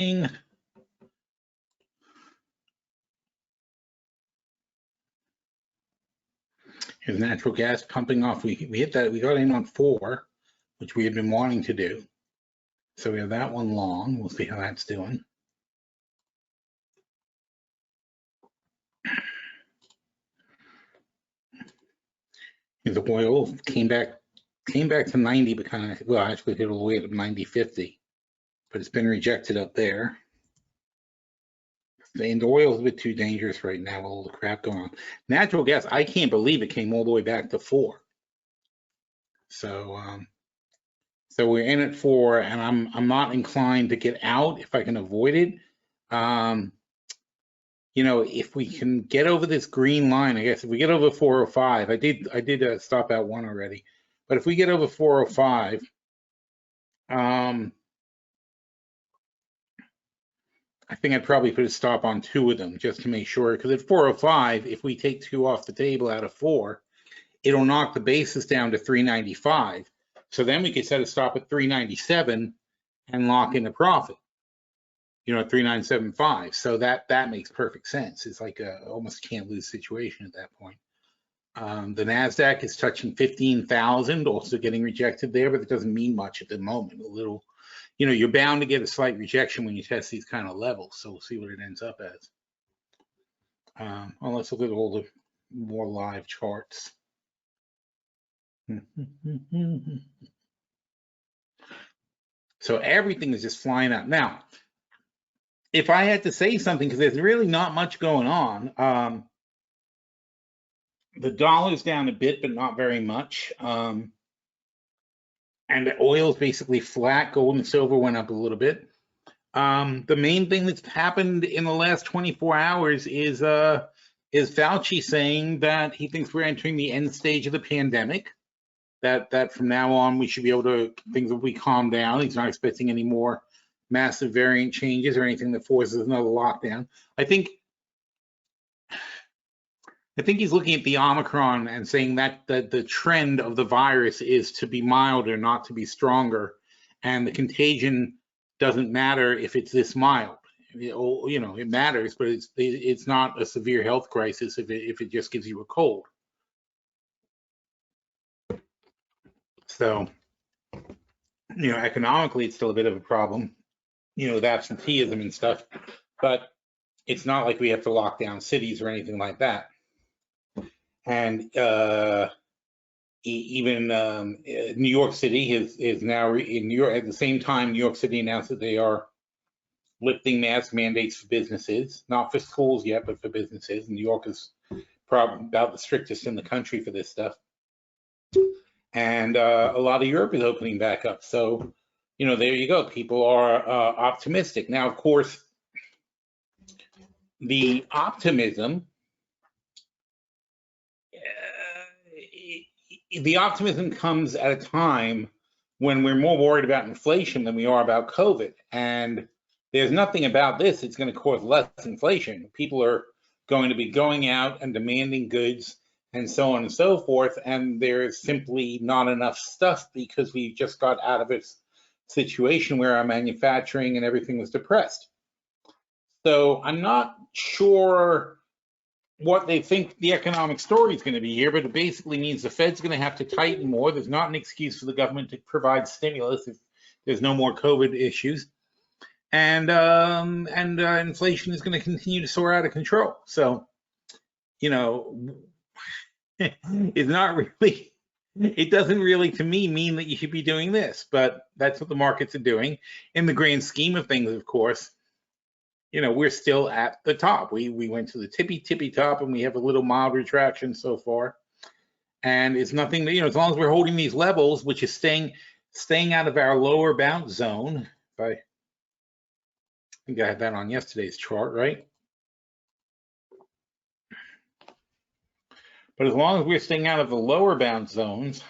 Here's natural gas pumping off. We hit that. We got in on 4, which we had been wanting to do. So we have that one long. We'll see how that's doing. The oil came back to 90, but kind of, well, actually hit all the way up 90.50, but it's been rejected up there. And the oil is a bit too dangerous right now with all the crap going on. Natural gas, I can't believe it came all the way back to 4. So, so we're in at 4, and I'm not inclined to get out if I can avoid it. You know, if we can get over this green line, I guess if we get over 405, I did stop at 1 already, but if we get over 405, I think I'd probably put a stop on 2 of them just to make sure, because at 405, if we take 2 off the table out of 4, it'll knock the basis down to 395. So then we could set a stop at 397 and lock in a profit, you know, at 3975. So that makes perfect sense. It's like a almost can't lose situation at that point. The NASDAQ is touching 15,000, also getting rejected there, but it doesn't mean much at the moment. A little, you know, you're bound to get a slight rejection when you test these kind of levels. So we'll see what it ends up as. Well, let's look at all the more live charts. So everything is just flying up. Now, if I had to say something, because there's really not much going on, the dollar's down a bit, but not very much. And the oil's basically flat. Gold and silver went up a little bit. The main thing that's happened in the last 24 hours is Fauci saying that he thinks we're entering the end stage of the pandemic. That from now on we should be able to, things will be calmed down. He's not expecting any more massive variant changes or anything that forces another lockdown. I think he's looking at the Omicron and saying that the trend of the virus is to be milder, not to be stronger, and the contagion doesn't matter if it's this mild. You know, it matters, but it's not a severe health crisis if it just gives you a cold. So, you know, economically, it's still a bit of a problem, you know, with absenteeism and stuff, but it's not like we have to lock down cities or anything like that. And even New York City is now in New York. At the same time, New York City announced that they are lifting mask mandates for businesses, not for schools yet, but for businesses. New York is probably about the strictest in the country for this stuff. And a lot of Europe is opening back up. So, you know, there you go. People are optimistic. Now, of course, the optimism comes at a time when we're more worried about inflation than we are about COVID. And there's nothing about this that's going to cause less inflation. People are going to be going out and demanding goods and so on and so forth, and there's simply not enough stuff because we just got out of a situation where our manufacturing and everything was depressed. So I'm not sure what they think the economic story is going to be here, but it basically means the Fed's going to have to tighten more. There's not an excuse for the government to provide stimulus if there's no more COVID issues, and inflation is going to continue to soar out of control. So, you know, it's not really, it doesn't really, to me, mean that you should be doing this, but that's what the markets are doing. In the grand scheme of things, of course, you know, we're still at the top. We went to the tippy top, and we have a little mild retraction so far. And it's nothing that, you know, as long as we're holding these levels, which is staying out of our lower bounce zone. I think I had that on yesterday's chart, right? But as long as we're staying out of the lower bound zones,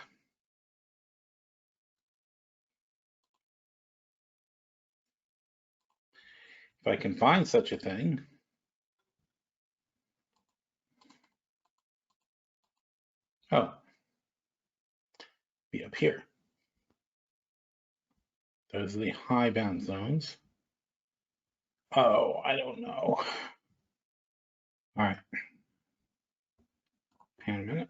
if I can find such a thing, oh, be up here. Those are the high bound zones. Oh, I don't know. All right. Hang on a minute.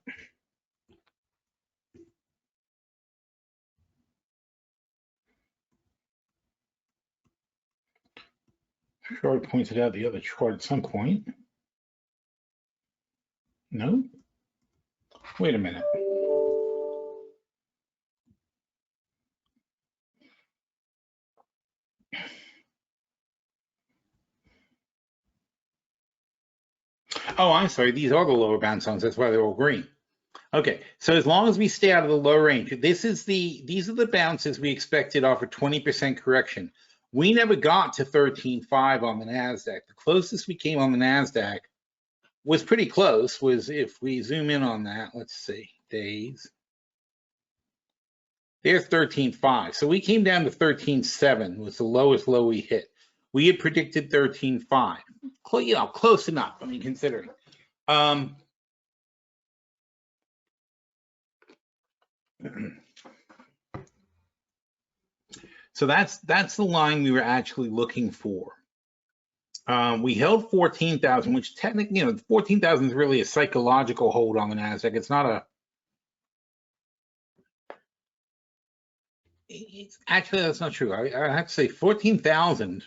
I'm sure I pointed out the other chart at some point. No? Wait a minute. Oh, I'm sorry. These are the lower bound zones. That's why they're all green. Okay, so as long as we stay out of the low range, these are the bounces we expected off a 20% correction. We never got to 13.5 on the NASDAQ. The closest we came on the NASDAQ was pretty close, was if we zoom in on that, let's see, days. There's 13.5. So we came down to 13.7 was the lowest low we hit. We had predicted 13.5. You know, close enough, I mean, considering. So that's the line we were actually looking for. We held 14,000, which technically, you know, 14,000 is really a psychological hold on the NASDAQ. It's not a. Actually, that's not true. I have to say 14,000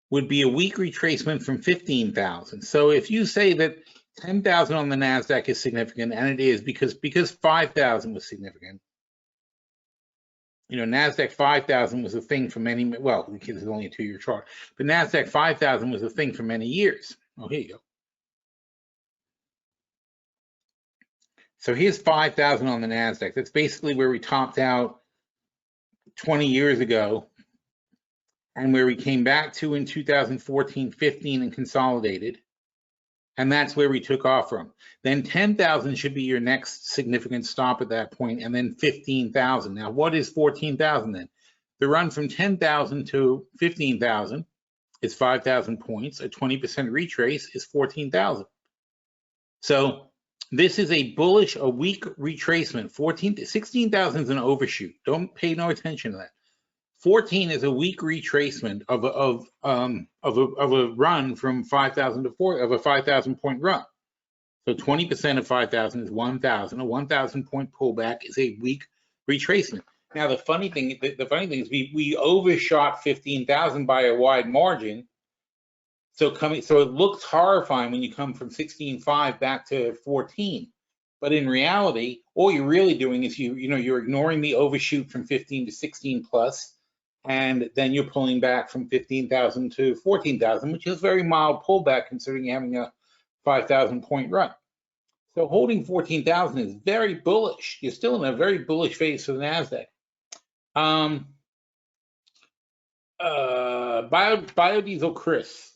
would be a weak retracement from 15,000. So if you say that 10,000 on the NASDAQ is significant, and it is because 5,000 was significant. You know, NASDAQ 5,000 was a thing for many, well, because it's only a 2-year chart, but NASDAQ 5,000 was a thing for many years. Oh, here you go. So here's 5,000 on the NASDAQ. That's basically where we topped out 20 years ago and where we came back to in 2014, 15 and consolidated. And that's where we took off from. Then 10,000 should be your next significant stop at that point, and then 15,000. Now, what is 14,000 then? The run from 10,000 to 15,000 is 5,000 points. A 20% retrace is 14,000. So this is a bullish, a weak retracement. 16,000 is an overshoot. Don't pay no attention to that. 14 is a weak retracement of a run from 5,000 to 4 of a 5,000 point run. So 20% of 5,000 is 1,000. A 1,000 point pullback is a weak retracement. Now the funny thing is we overshot 15,000 by a wide margin. So it looks horrifying when you come from 16.5 back to 14. But in reality, all you're really doing is you're ignoring the overshoot from 15 to 16 plus. And then you're pulling back from 15,000 to 14,000, which is a very mild pullback considering you're having a 5,000 point run. So holding 14,000 is very bullish. You're still in a very bullish phase for the NASDAQ. Biodiesel Chris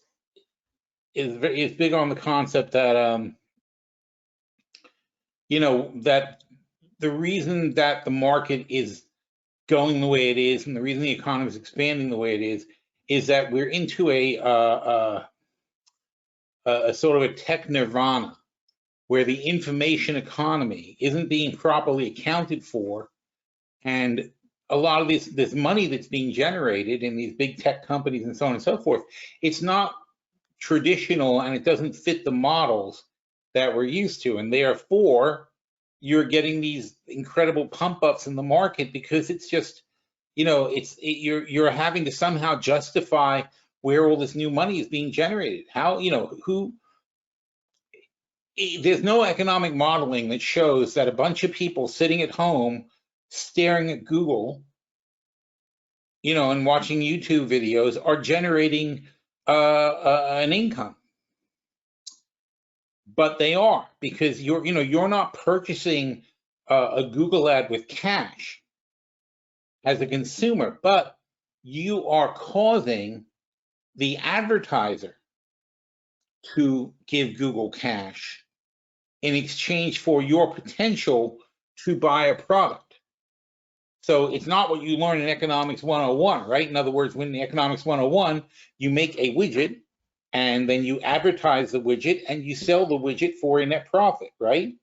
is big on the concept that, you know, that the reason that the market is going the way it is, and the reason the economy is expanding the way it is that we're into a sort of a tech nirvana, where the information economy isn't being properly accounted for, and a lot of this money that's being generated in these big tech companies and so on and so forth, it's not traditional and it doesn't fit the models that we're used to, and therefore you're getting these incredible pump ups in the market because it's just, you know, you're having to somehow justify where all this new money is being generated. How, you know, there's no economic modeling that shows that a bunch of people sitting at home staring at Google, you know, and watching YouTube videos are generating an income. But they are, because you're not purchasing a Google ad with cash as a consumer, but you are causing the advertiser to give Google cash in exchange for your potential to buy a product. So it's not what you learn in Economics 101, right? In other words, when in Economics 101, you make a widget, and then you advertise the widget and you sell the widget for a net profit, right?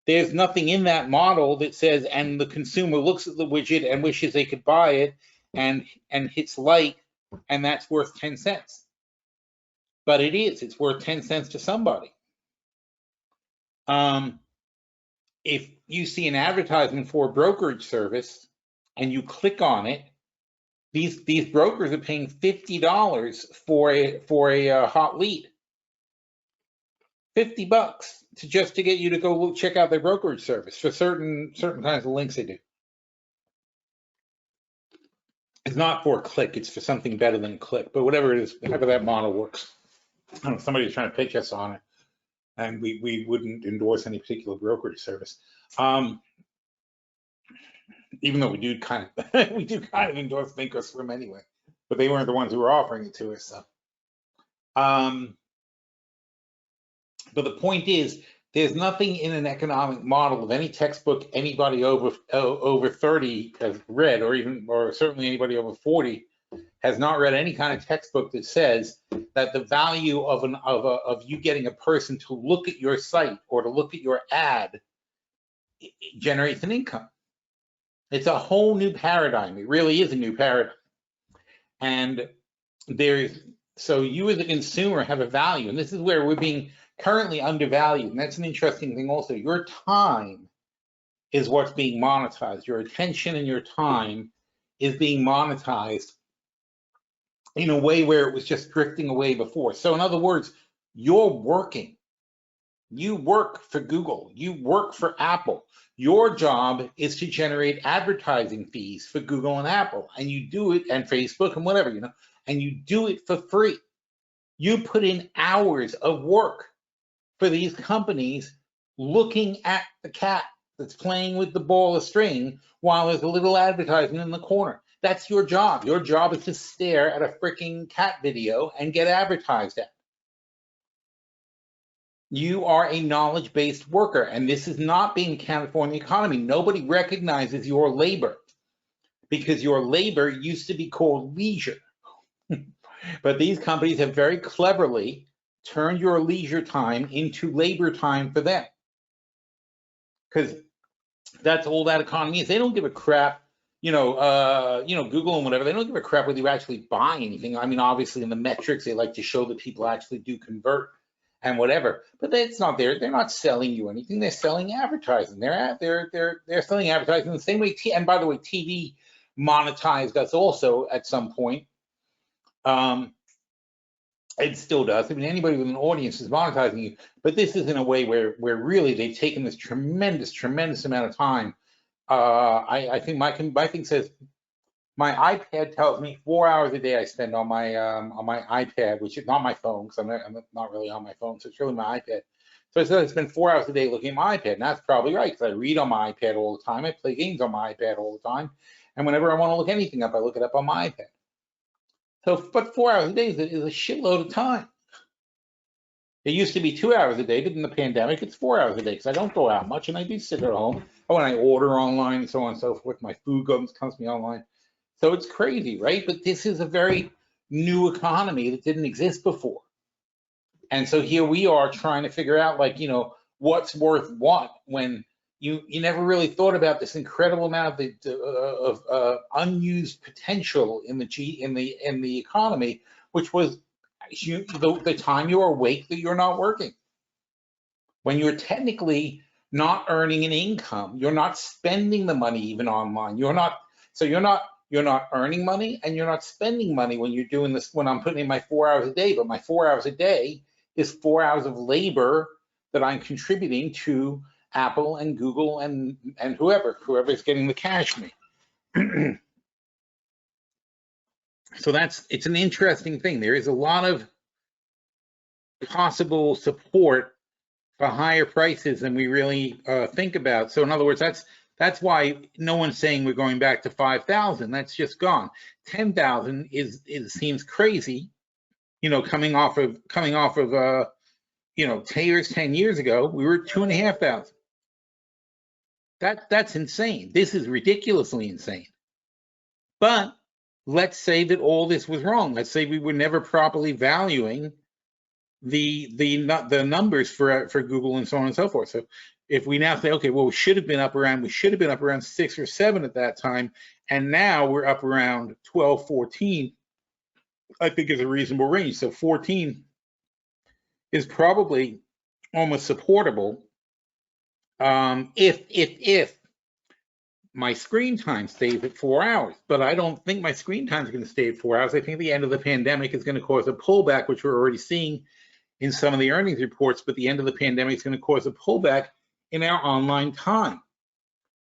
There's nothing in that model that says, and the consumer looks at the widget and wishes they could buy it and hits like and that's worth 10 cents. But it's worth 10 cents to somebody. If you see an advertisement for a brokerage service and you click on it, these brokers are paying $50 for a hot lead. $50 to get you to go check out their brokerage service for certain kinds of links they do. It's not for a click, it's for something better than a click, but whatever it is, however that model works. I don't know, somebody's trying to pitch us on it, and we wouldn't endorse any particular brokerage service. Even though we do kind of endorse Thinkorswim anyway, but they weren't the ones who were offering it to us. So, but the point is, there's nothing in an economic model of any textbook anybody over 30 has read, or certainly anybody over 40 has not read any kind of textbook that says that the value of you getting a person to look at your site or to look at your ad generates an income. It's a whole new paradigm. It really is a new paradigm. And so you as a consumer have a value, and this is where we're being currently undervalued. And that's an interesting thing also. Your time is what's being monetized. Your attention and your time is being monetized in a way where it was just drifting away before. So in other words, you're working. You work for Google. You work for Apple. Your job is to generate advertising fees for Google and Apple, and you do it, and Facebook and whatever, and you do it for free. You put in hours of work for these companies looking at the cat that's playing with the ball of string while there's a little advertisement in the corner. That's your job. Your job is to stare at a freaking cat video and get advertised at. You are a knowledge-based worker, and this is not being counted for in the economy. Nobody recognizes your labor because your labor used to be called leisure. But these companies have very cleverly turned your leisure time into labor time for them, because that's all that economy is. They don't give a crap, Google and whatever. They don't give a crap whether you actually buy anything. I mean, obviously in the metrics, they like to show that people actually do convert and whatever, but that's not there. They're not selling you anything. They're selling advertising. They're selling advertising the same way. And by the way, TV monetized us also at some point. It still does. I mean, anybody with an audience is monetizing you, but this is in a way where really they've taken this tremendous amount of time. I think my thing says my iPad tells me 4 hours a day I spend on my iPad, which is not my phone, because I'm not really on my phone, so it's really my iPad. So I said I spend 4 hours a day looking at my iPad, and that's probably right, because I read on my iPad all the time, I play games on my iPad all the time, and whenever I want to look anything up, I look it up on my iPad. So, but 4 hours a day is a shitload of time. It used to be 2 hours a day, but in the pandemic, it's 4 hours a day, because I don't go out much, and I do sit at home. When I order online and so on and so forth, my food comes to me online. So it's crazy, right? But this is a very new economy that didn't exist before. And so here we are trying to figure out, what's worth what, when you never really thought about this incredible amount of unused potential in the economy, which was the time you're awake that you're not working. When you're technically not earning an income, you're not spending the money even online. You're not earning money and you're not spending money when you're doing this, when I'm putting in my 4 hours a day, but my 4 hours a day is 4 hours of labor that I'm contributing to Apple and Google and whoever's getting the cash from me. So it's an interesting thing. There is a lot of possible support for higher prices than we really think about. So in other words, that's why no one's saying we're going back to 5,000. That's just gone. 10,000 seems crazy, coming off of Taylor's 10 years ago, we were 2,500. That's insane. This is ridiculously insane. But let's say that all this was wrong. Let's say we were never properly valuing the numbers for Google and so on and so forth. So if we now say, okay, well, we should have been up around 6 or 7 at that time, and now we're up around 12, 14. I think is a reasonable range. So 14 is probably almost supportable if my screen time stays at 4 hours. But I don't think my screen time is going to stay at 4 hours. I think the end of the pandemic is going to cause a pullback, which we're already seeing in some of the earnings reports. But the end of the pandemic is going to cause a pullback in our online time.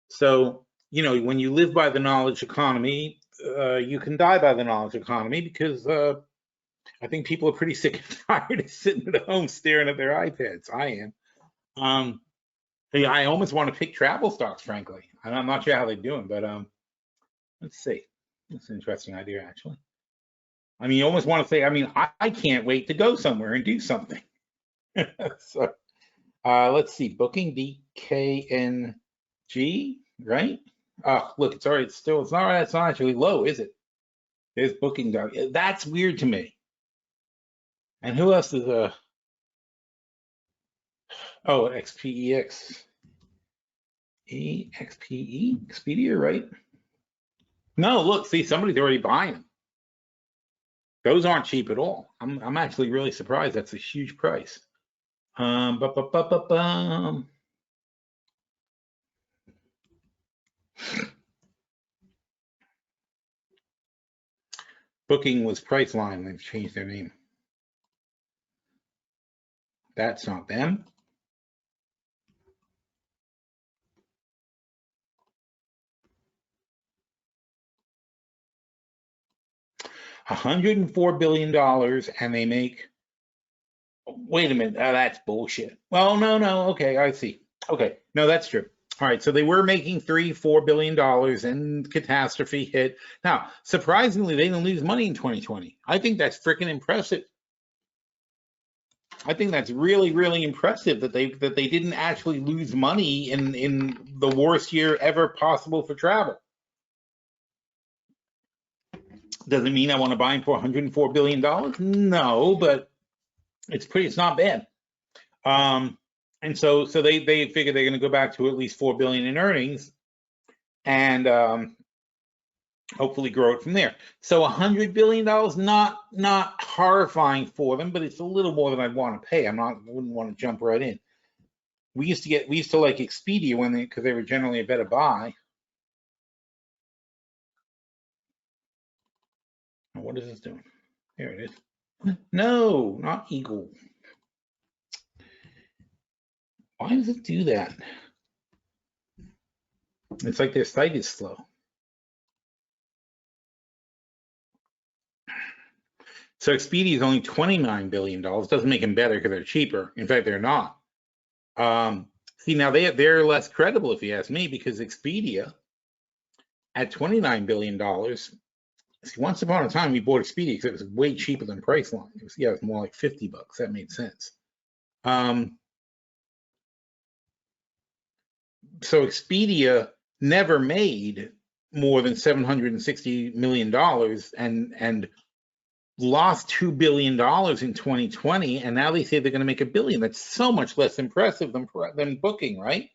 So, you know, when you live by the knowledge economy, you can die by the knowledge economy, because I think people are pretty sick and tired of sitting at home staring at their iPads. I am. I almost want to pick travel stocks, frankly. And I'm not sure how they're doing, but let's see. That's an interesting idea, actually. I mean, you almost want to say, I mean, I can't wait to go somewhere and do something. So let's see, booking DKNG, right? Oh, look, it's already, it's not actually low, is it? There's booking down. That's weird to me. And who else is oh, XPEX. EXPE, Expedia, right? No, look, see, somebody's already buying them. Those aren't cheap at all. I'm actually really surprised. That's a huge price. Booking was Priceline. They've changed their name. That's not them. $104 billion, and they make, wait a minute, that's bullshit. Well, no, okay, I see. Okay, no, that's true. All right, so they were making $3-4 billion, and catastrophe hit. Now, surprisingly, they didn't lose money in 2020. I think that's freaking impressive. I think that's really, really impressive that they didn't actually lose money in the worst year ever possible for travel. Doesn't mean I want to buy them for $104 billion. No, but it's not bad. And so they figure they're going to go back to at least $4 billion in earnings, and hopefully grow it from there. So $100 billion, not horrifying for them, but it's a little more than I'd want to pay. I wouldn't want to jump right in. We used to like Expedia because they were generally a better buy. What is this doing? There it is. No, not Eagle. Why does it do that? It's like their site is slow. So Expedia is only $29 billion. Doesn't make them better because they're cheaper. In fact, they're not. See, now they're less credible, if you ask me, because Expedia at $29 billion. See, once upon a time we bought Expedia because it was way cheaper than Priceline. It was more like $50. That made sense. So Expedia never made more than $760 million and lost $2 billion in 2020, and now they say they're going to make $1 billion. That's so much less impressive than Booking, right?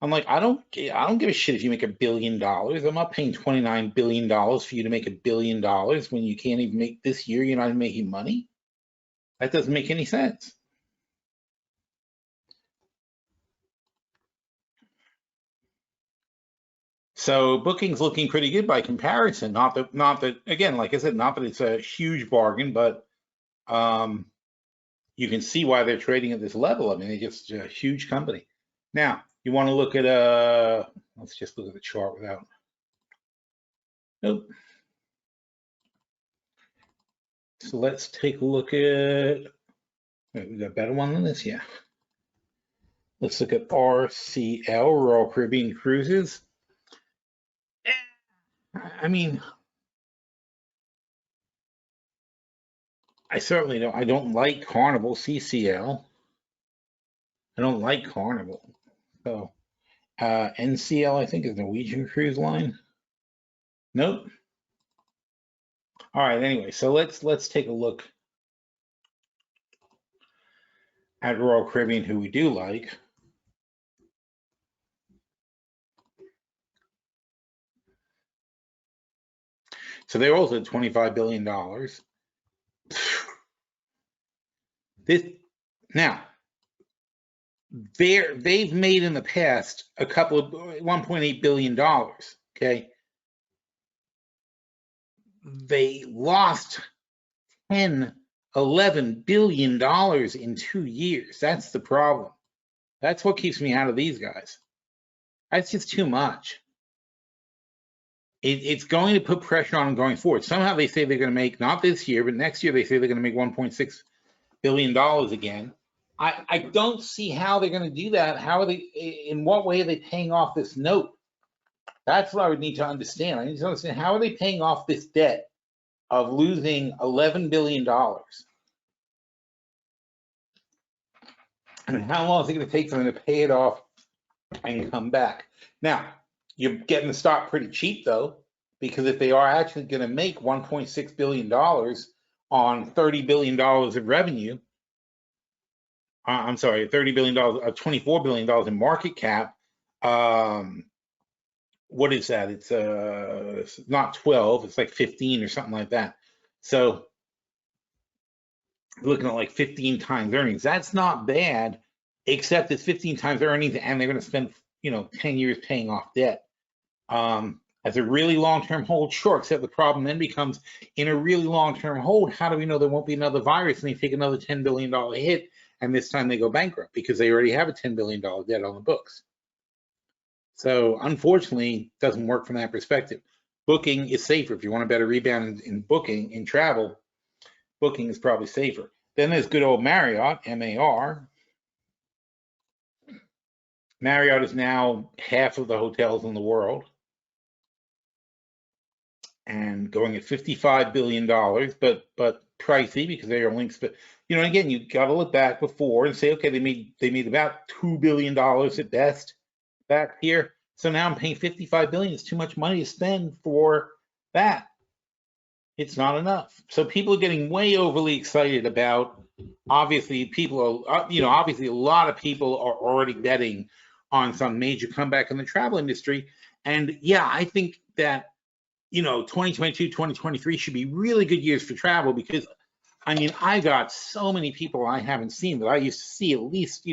I'm like, I don't give a shit if you make $1 billion. I'm not paying $29 billion for you to make $1 billion when you can't even make this year. You're not even making money. That doesn't make any sense. So Booking's looking pretty good by comparison. Not that again, like I said, not that it's a huge bargain, but you can see why they're trading at this level. I mean, it's just a huge company. Now, you want to look at let's just look at the chart without. Nope. So let's take a look at. We got a better one than this, yeah. Let's look at RCL, Royal Caribbean Cruises. I mean, I certainly don't. I don't like Carnival, CCL. I don't like Carnival. So NCL, I think, is Norwegian Cruise Line. Nope. All right. Anyway, so let's take a look at Royal Caribbean, who we do like. So they're also at $25 billion. Now, they've made in the past a couple of $1.8 billion, okay? They lost 10, $11 billion in 2 years. That's the problem. That's what keeps me out of these guys. That's just too much. It's going to put pressure on them going forward. Somehow they say they're going to make, not this year, but next year they say they're going to make $1.6 billion again. I don't see how they're going to do that. How are they, in what way are they paying off this note? That's what I would need to understand. I need to understand, how are they paying off this debt of losing $11 billion? And how long is it going to take for them to pay it off and come back? Now, you're getting the stock pretty cheap, though, because if they are actually going to make $1.6 billion on $30 billion of revenue, I'm sorry, $30 billion, $24 billion in market cap, what is that? It's not 12, it's like 15 or something like that. So looking at like 15 times earnings. That's not bad, except it's 15 times earnings and they're going to spend, 10 years paying off debt. As a really long-term hold, sure, except the problem then becomes, in a really long-term hold, how do we know there won't be another virus and they take another $10 billion hit and this time they go bankrupt because they already have a $10 billion debt on the books? So unfortunately, it doesn't work from that perspective. Booking is safer. If you want a better rebound in booking, in travel, booking is probably safer. Then there's good old Marriott, MAR. Marriott is now half of the hotels in the world and going at $55 billion, but pricey because they are links. But again, you got to look back before and say, okay, they made about $2 billion at best back here. So now I'm paying $55 billion. It's too much money to spend for that. It's not enough. So people are getting way overly excited about. Obviously, people are, obviously a lot of people are already betting on some major comeback in the travel industry. And yeah, I think that 2022, 2023 should be really good years for travel because, I got so many people I haven't seen that I used to see at least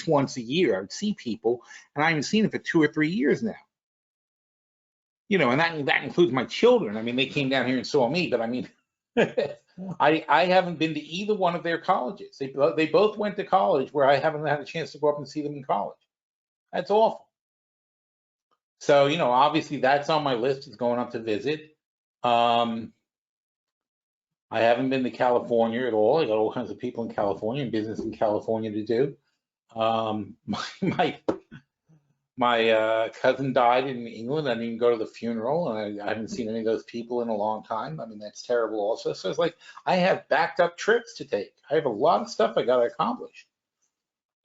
once a year. I would see people, and I haven't seen them for 2 or 3 years now. And that includes my children. They came down here and saw me, but I haven't been to either one of their colleges. They both went to college where I haven't had a chance to go up and see them in college. That's awful. So, obviously that's on my list. It's going up to visit. I haven't been to California at all. I got all kinds of people in California and business in California to do. My cousin died in England. I didn't even go to the funeral, and I haven't seen any of those people in a long time. That's terrible also. So it's like I have backed up trips to take. I have a lot of stuff I got to accomplish.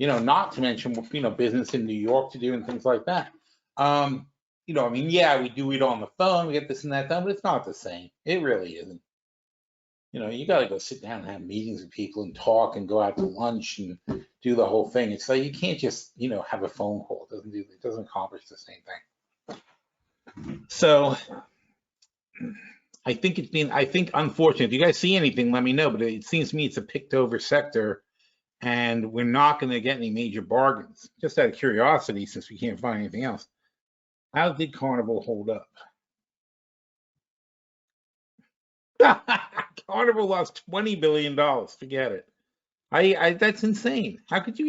Not to mention, business in New York to do and things like that. Yeah, we do it on the phone, we get this and that done, but it's not the same. It really isn't. You got to go sit down and have meetings with people and talk and go out to lunch and do the whole thing. It's like you can't just, have a phone call. It doesn't accomplish the same thing. So I think unfortunate. If you guys see anything, let me know. But it seems to me it's a picked over sector, and we're not going to get any major bargains. Just out of curiosity, since we can't find anything else, how did Carnival hold up? Carnival lost $20 billion. Forget it. That's insane. How do you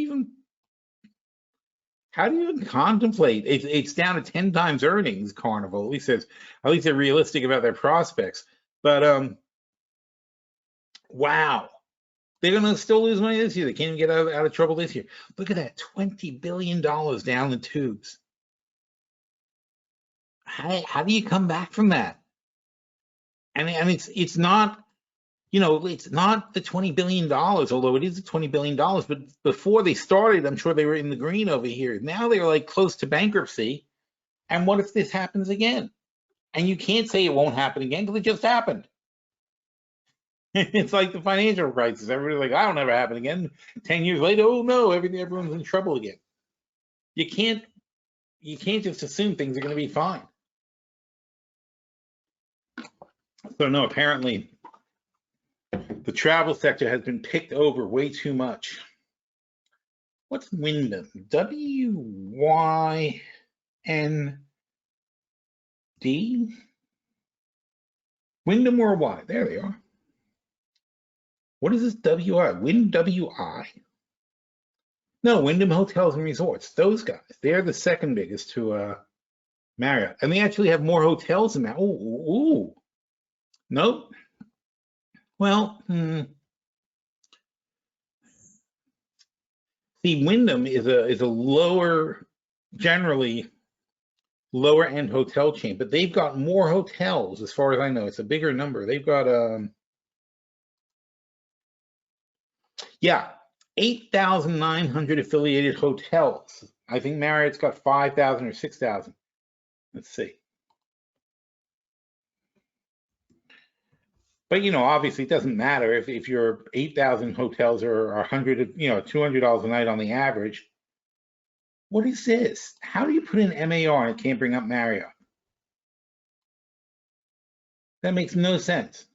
even contemplate? It's down to 10 times earnings, Carnival. At least they're realistic about their prospects. But wow. They're gonna still lose money this year. They can't even get out of trouble this year. Look at that, $20 billion down the tubes. How do you come back from that? And it's not, it's not the $20 billion, although it is the $20 billion, but before they started, I'm sure they were in the green over here. Now they're like close to bankruptcy. And what if this happens again? And you can't say it won't happen again because it just happened. It's like the financial crisis. Everybody's like, "That'll never happen again." 10 years later, oh no, everyone's in trouble again. You can't just assume things are going to be fine. So no, apparently the travel sector has been picked over way too much. What's Wyndham? W-Y-N-D? Wyndham Worldwide. There they are. What is this W-I? W-I? No, Wyndham Hotels and Resorts. Those guys. They're the second biggest to Marriott. And they actually have more hotels than that. Ooh. Nope. Well, see, Wyndham is a lower, generally lower end hotel chain, but they've got more hotels as far as I know. It's a bigger number. They've got 8,900 affiliated hotels. I think Marriott's got 5,000 or 6,000. Let's see. But obviously it doesn't matter if your 8,000 hotels are 100, $200 a night on the average. What is this? How do you put in MAR and it can't bring up Marriott? That makes no sense.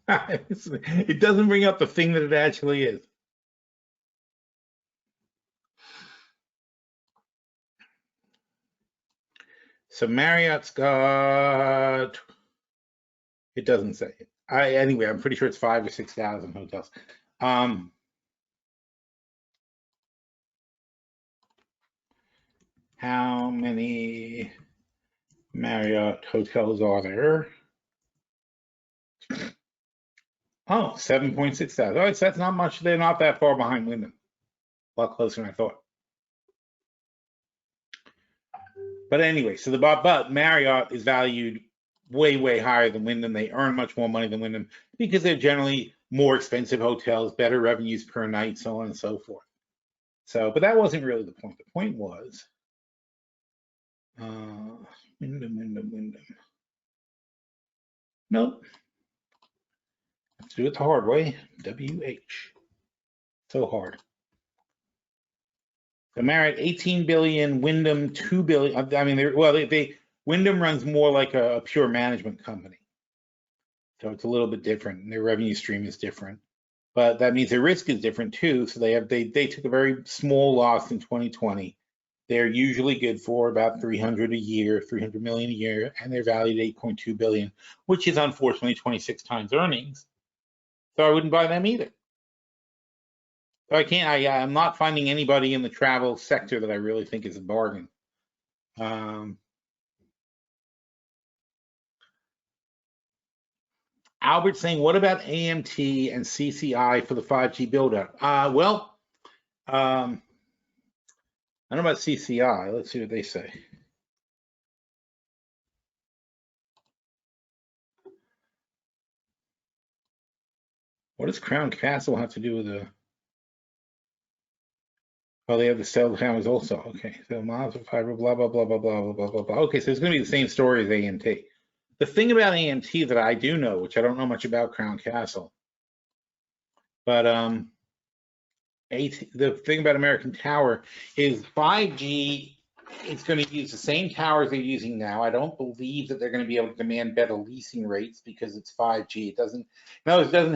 It doesn't bring up the thing that it actually is. So Marriott's got, it doesn't say it. Anyway, I'm pretty sure it's 5,000 or 6,000 hotels. How many Marriott hotels are there? Oh, 7.6 thousand. All right, so that's not much. They're not that far behind Wyndham. A lot closer than I thought. But anyway, so but Marriott is valued way higher than Wyndham. They earn much more money than Wyndham because they're generally more expensive hotels, better revenues per night, so on and so forth. So, but that wasn't really the point. The point was Wyndham. Nope. Let's do it the hard way. WH. So hard. So Marriott 18 billion, Wyndham 2 billion. I mean, Wyndham runs more like a pure management company. So it's a little bit different. Their revenue stream is different. But that means their risk is different too. So they took a very small loss in 2020. They're usually good for about 300 million a year, and they're valued 8.2 billion, which is unfortunately 26 times earnings. So I wouldn't buy them either. So I'm not finding anybody in the travel sector that I really think is a bargain. Albert's saying, what about AMT and CCI for the 5G build out? I don't know about CCI. Let's see what they say. What does Crown Castle have to do with the? Oh, they have the cell towers also. Okay, so miles of fiber, blah blah blah blah blah blah blah blah. Okay, so it's going to be the same story as AMT. The thing about AMT that I do know, which I don't know much about Crown Castle, but the thing about American Tower is 5G. It's going to use the same towers they're using now. I don't believe that they're going to be able to demand better leasing rates because it's 5G. It doesn't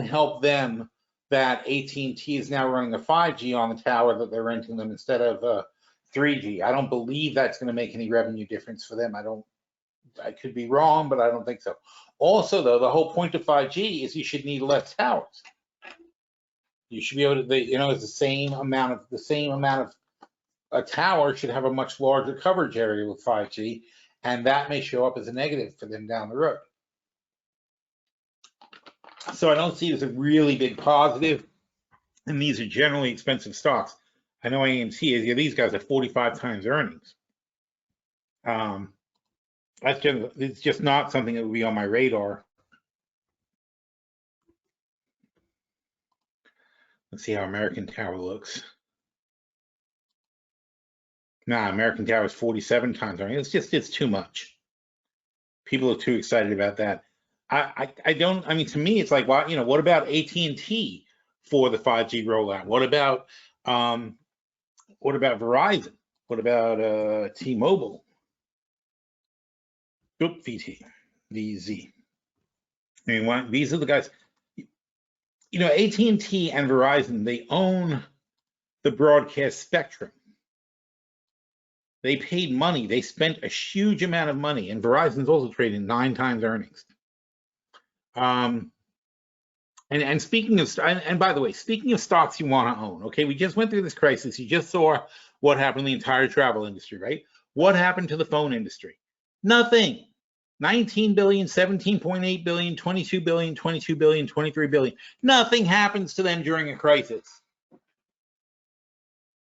help them that AT&T is now running a 5G on the tower that they're renting them instead of 3G. I don't believe that's going to make any revenue difference for them. I could be wrong, but I don't think so. Also, though, the whole point of 5G is you should need less towers. You should be able to, it's the same amount of a tower should have a much larger coverage area with 5G, and that may show up as a negative for them down the road. So I don't see it as a really big positive, and these are generally expensive stocks. I know AMC is, these guys are 45 times earnings. It's just not something that would be on my radar. Let's see how American Tower looks. Nah, American Tower is 47 times earnings. It's too much. People are too excited about that. To me, it's like, well, what about AT&T for the 5G rollout? What about What about Verizon? What about T-Mobile? Oop, VT, VZ. I mean, these are the guys. You know, AT&T and Verizon, they own the broadcast spectrum. They paid money. They spent a huge amount of money, and Verizon's also trading 9 times earnings. And speaking of, and by the way, speaking of stocks you want to own, okay, we just went through this crisis. You just saw what happened in the entire travel industry, right? What happened to the phone industry? Nothing. 19 billion, 17.8 billion, 22 billion, 22 billion, 23 billion. Nothing happens to them during a crisis.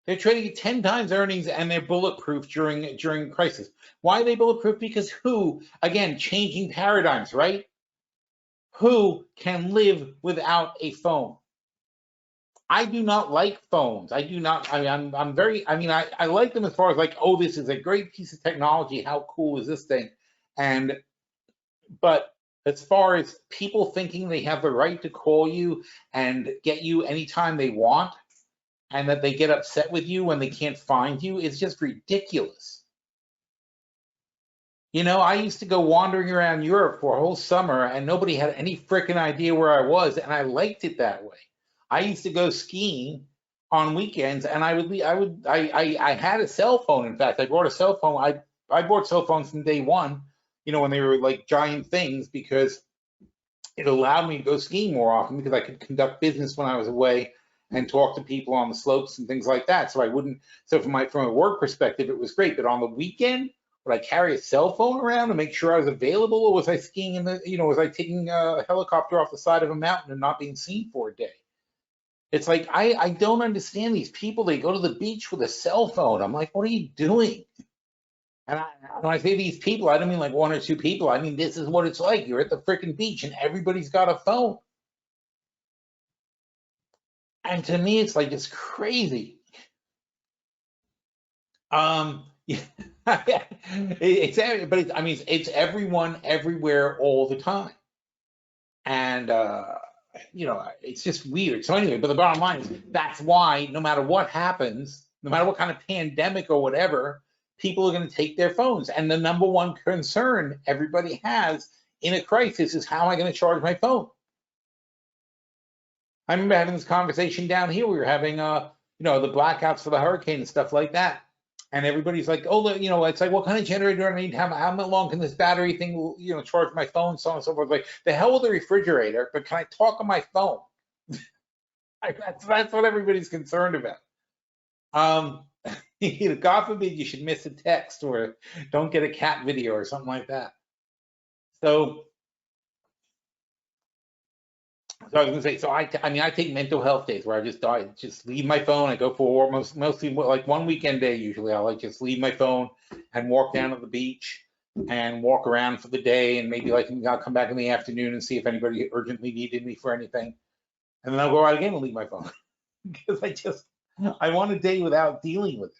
They're trading at 10 times earnings and they're bulletproof during crisis. Why are they bulletproof? Because who, again, changing paradigms, right? Who can live without a phone? I do not like phones. I do not, I mean, I'm very, I mean, I like them as far as like, oh, this is a great piece of technology. How cool is this thing? But as far as people thinking they have the right to call you and get you anytime they want, and that they get upset with you when they can't find you, it's just ridiculous. You know, I used to go wandering around Europe for a whole summer and nobody had any freaking idea where I was, and I liked it that way. I used to go skiing on weekends and I had a cell phone. In fact, I bought a cell phone. I bought cell phones from day one, you know, when they were like giant things, because it allowed me to go skiing more often because I could conduct business when I was away and talk to people on the slopes and things like that. So I wouldn't, so from a work perspective, it was great. But on the weekend, would I carry a cell phone around to make sure I was available, or was I skiing in the, you know, was I taking a helicopter off the side of a mountain and not being seen for a day? It's like, I don't understand these people. They go to the beach with a cell phone. I'm like, what are you doing? And when I say these people, I don't mean like 1 or 2 people. I mean, this is what it's like. You're at the freaking beach and everybody's got a phone. And to me, it's like, it's crazy. Yeah, it's everyone everywhere all the time. And, you know, it's just weird. So anyway, but the bottom line is that's why no matter what happens, no matter what kind of pandemic or whatever, people are going to take their phones. And the number one concern everybody has in a crisis is, how am I going to charge my phone? I remember having this conversation down here. We were having, you know, the blackouts for the hurricane and stuff like that. And everybody's like, oh, you know, it's like, what kind of generator do I need? How long can this battery thing, you know, charge my phone, so on and so forth. Like, the hell with the refrigerator, but can I talk on my phone? That's what everybody's concerned about. You know, God forbid you should miss a text or don't get a cat video or something like that. So I was gonna say, so I mean, I take mental health days where I just leave my phone. I go for mostly like one weekend day. Usually I'll like just leave my phone and walk down to the beach and walk around for the day, and maybe like I'll come back in the afternoon and see if anybody urgently needed me for anything. And then I'll go out again and leave my phone because I want a day without dealing with it.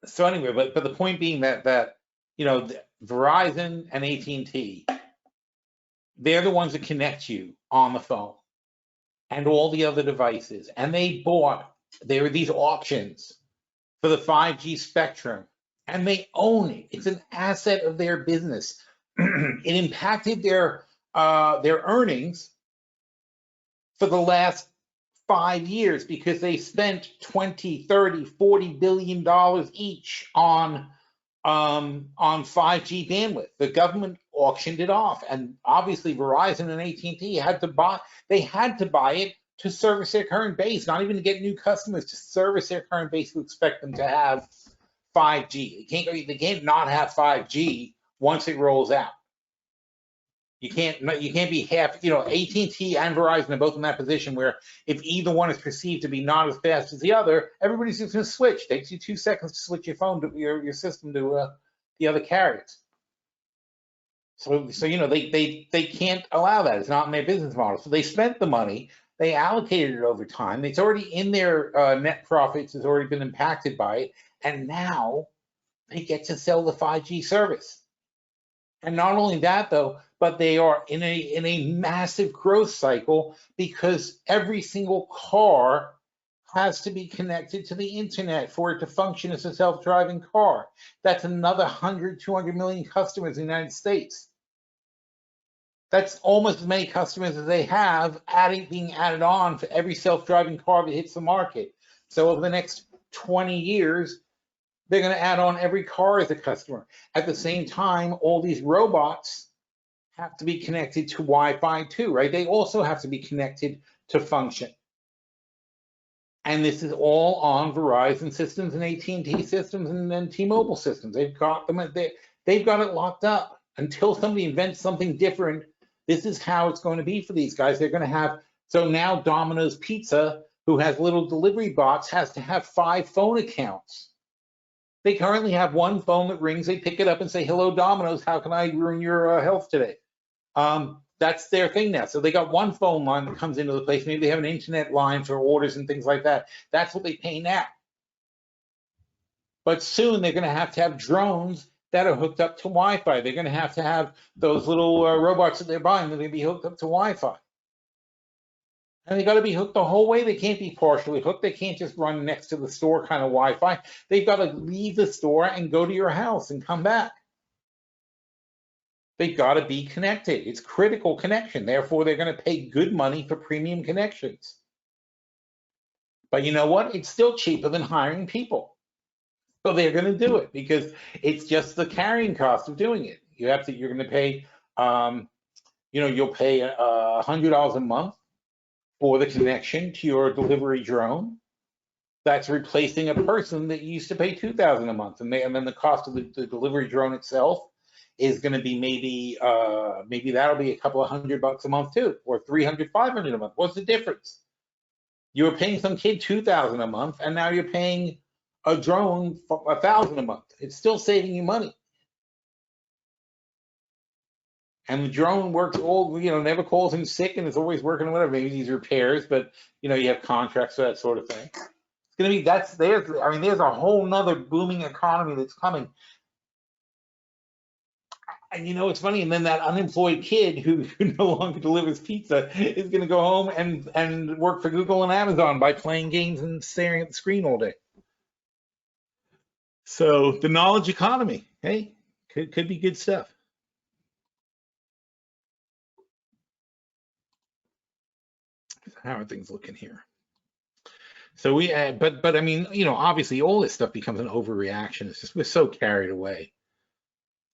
So anyway, but the point being that you know, Verizon and AT&T, they're the ones that connect you on the phone and all the other devices. And there were these auctions for the 5G spectrum, and they own it. It's an asset of their business. It impacted their earnings for the last 5 years because they spent 20, 30, 40 billion dollars each on 5G bandwidth. The government auctioned it off, and obviously Verizon and AT&T had to buy it to service their current base, not even to get new customers, to service their current base to expect them to have 5G. They can't not have 5G once it rolls out. You can't be half, you know, AT&T and Verizon are both in that position where if either one is perceived to be not as fast as the other, everybody's just going to switch. It takes you 2 seconds to switch your phone to your system to the other carriers. So you know, they can't allow that. It's not in their business model. So they spent the money, they allocated it over time. It's already in their net profits, has already been impacted by it, and now they get to sell the 5G service. And not only that though, but they are in a massive growth cycle because every single car has to be connected to the internet for it to function as a self-driving car. That's another 100, 200 million customers in the United States. That's almost as many customers as they have being added on for every self-driving car that hits the market. So over the next 20 years, they're going to add on every car as a customer. At the same time, all these robots have to be connected to Wi-Fi too, right? They also have to be connected to function. And this is all on Verizon systems and AT&T systems and then T-Mobile systems. They've got them. They've got it locked up. Until somebody invents something different, this is how it's going to be for these guys. They're going to have, so now Domino's Pizza, who has little delivery bots, has to have 5 phone accounts. They currently have one phone that rings, they pick it up and say, hello, Domino's, how can I ruin your health today? That's their thing now. So they got one phone line that comes into the place. Maybe they have an internet line for orders and things like that. That's what they pay now. But soon they're going to have drones that are hooked up to Wi-Fi. They're going to have those little robots that they're buying. They're going to be hooked up to Wi-Fi. And they got to be hooked the whole way. They can't be partially hooked. They can't just run next to the store kind of Wi-Fi. They've got to leave the store and go to your house and come back. They've got to be connected. It's critical connection. Therefore, they're going to pay good money for premium connections. But you know what? It's still cheaper than hiring people. So they're going to do it because it's just the carrying cost of doing it. You're going to pay, you'll pay $100 a month for the connection to your delivery drone. That's replacing a person that used to pay $2,000 a month, and then the cost of the delivery drone itself is going to be maybe that'll be a couple of $100 a month too, or $300, $500 a month. What's the difference? You were paying some kid $2,000 a month, and now you're paying a drone for $1,000 a month. It's still saving you money. And the drone works never calls in sick, and it's always working or whatever. Maybe these repairs, but you have contracts for that sort of thing. It's going to be there's a whole nother booming economy that's coming. And it's funny, and then that unemployed kid who no longer delivers pizza is going to go home and work for Google and Amazon by playing games and staring at the screen all day. So the knowledge economy, hey, could be good stuff. How are things looking here? So but I mean, obviously all this stuff becomes an overreaction. It's just we're so carried away.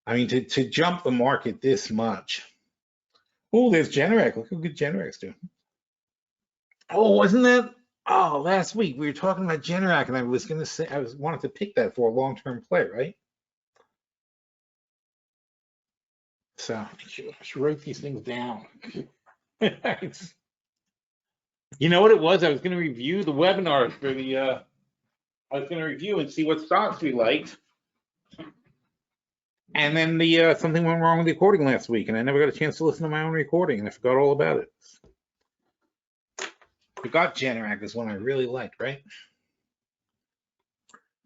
I mean, to jump the market this much. Oh, there's Generac. Look how good Generac's doing. Oh, wasn't that? Oh, last week we were talking about Generac, and I was going to say wanted to pick that for a long-term play, right? So I should write these things down. You know what it was? I was going to review the webinar for the. I was going to review and see what stocks we liked. And then something went wrong with the recording last week, and I never got a chance to listen to my own recording, and I forgot all about it. Forgot Generac is one I really liked, right?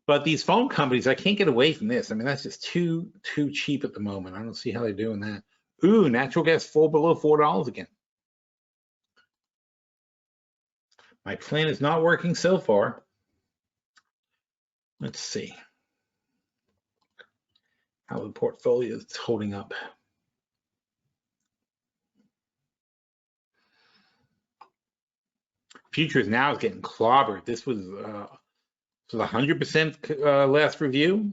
But these phone companies, I can't get away from this. I mean, that's just too cheap at the moment. I don't see how they're doing that. Ooh, natural gas fall below $4 again. My plan is not working so far. Let's see how the portfolio is holding up. Futures now is getting clobbered. This was 100% last review,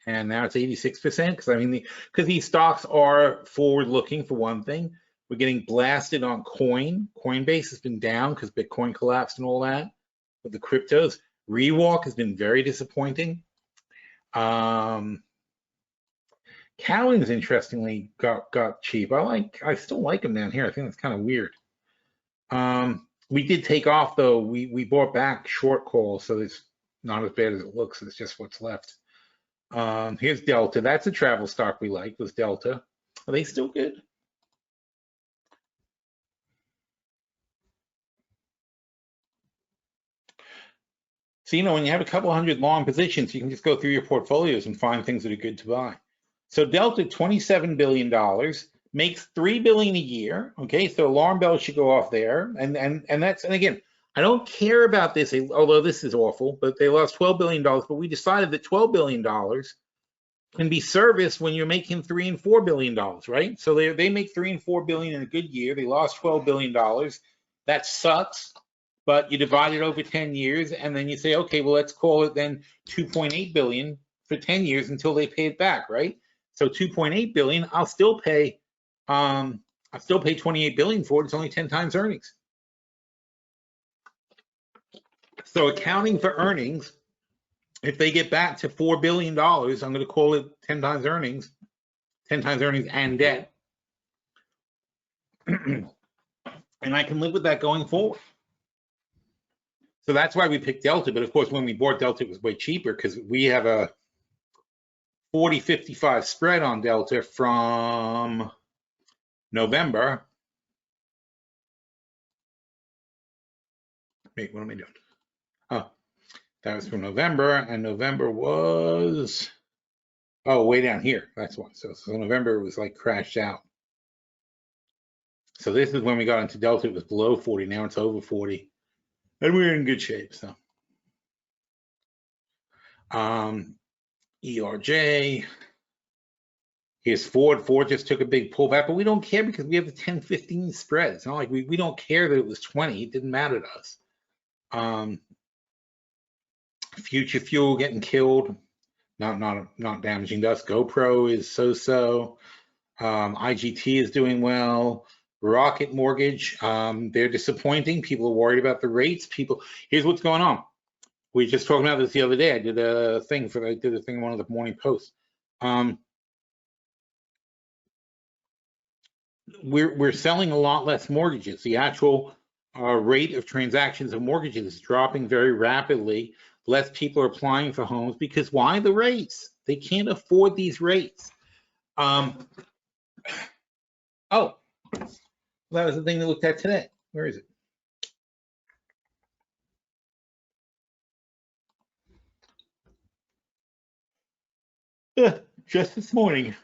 and now it's 86%. Because I mean, because these stocks are forward-looking for one thing. We're getting blasted on Coinbase has been down because Bitcoin collapsed and all that. But the cryptos, Rewalk has been very disappointing. Cowen's interestingly got cheap. I still like them down here. I think that's kind of weird. We did take off though. We bought back short calls, so it's not as bad as it looks. It's just what's left. Here's Delta. That's a travel stock we like. Was Delta? Are they still good? So when you have a couple hundred long positions, you can just go through your portfolios and find things that are good to buy. So Delta, $27 billion, makes $3 billion a year. Okay, so alarm bells should go off there. And again, I don't care about this, although this is awful, but they lost $12 billion. But we decided that $12 billion can be serviced when you're making $3 and $4 billion, right? So they make $3 and $4 billion in a good year. They lost $12 billion. That sucks. But you divide it over 10 years, and then you say, okay, well, let's call it then 2.8 billion for 10 years until they pay it back, right? So 2.8 billion, I'll still pay 28 billion for it. It's only 10 times earnings. So accounting for earnings, if they get back to $4 billion, I'm going to call it 10 times earnings and debt. And I can live with that going forward. So that's why we picked Delta. But of course, when we bought Delta, it was way cheaper because we have a 40-55 spread on Delta from November. Wait, what am I doing? Oh, that was from November, and November was, oh, way down here. That's why. So November was like crashed out. So this is when we got into Delta. It was below 40. Now it's over 40. And we're in good shape, so. ERJ. Here's Ford. Ford just took a big pullback, but we don't care because we have the 10-15 spread. It's not like we don't care that it was 20. It didn't matter to us. Future Fuel getting killed. Not damaging to us. GoPro is so-so. IGT is doing well. Rocket Mortgage, they're disappointing. People are worried about the rates. Here's what's going on. We were just talking about this the other day. I did a thing in one of the morning posts. We're selling a lot less mortgages. The actual rate of transactions of mortgages is dropping very rapidly. Less people are applying for homes because why? The rates. They can't afford these rates. Oh. That was the thing we looked at today. Where is it? Just this morning.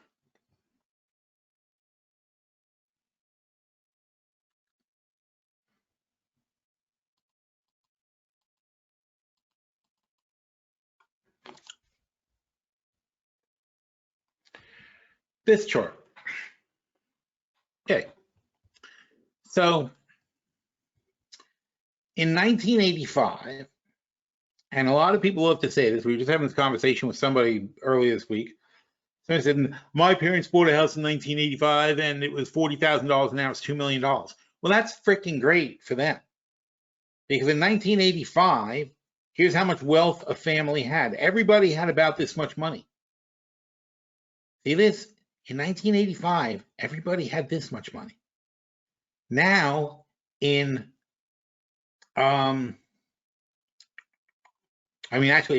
This chart. Okay. So in 1985, and a lot of people love to say this, we were just having this conversation with somebody earlier this week. So I said, my parents bought a house in 1985 and it was $40,000 and now it's $2 million. Well, that's freaking great for them. Because in 1985, here's how much wealth a family had. Everybody had about this much money. See this? In 1985, everybody had this much money. Now, in, actually,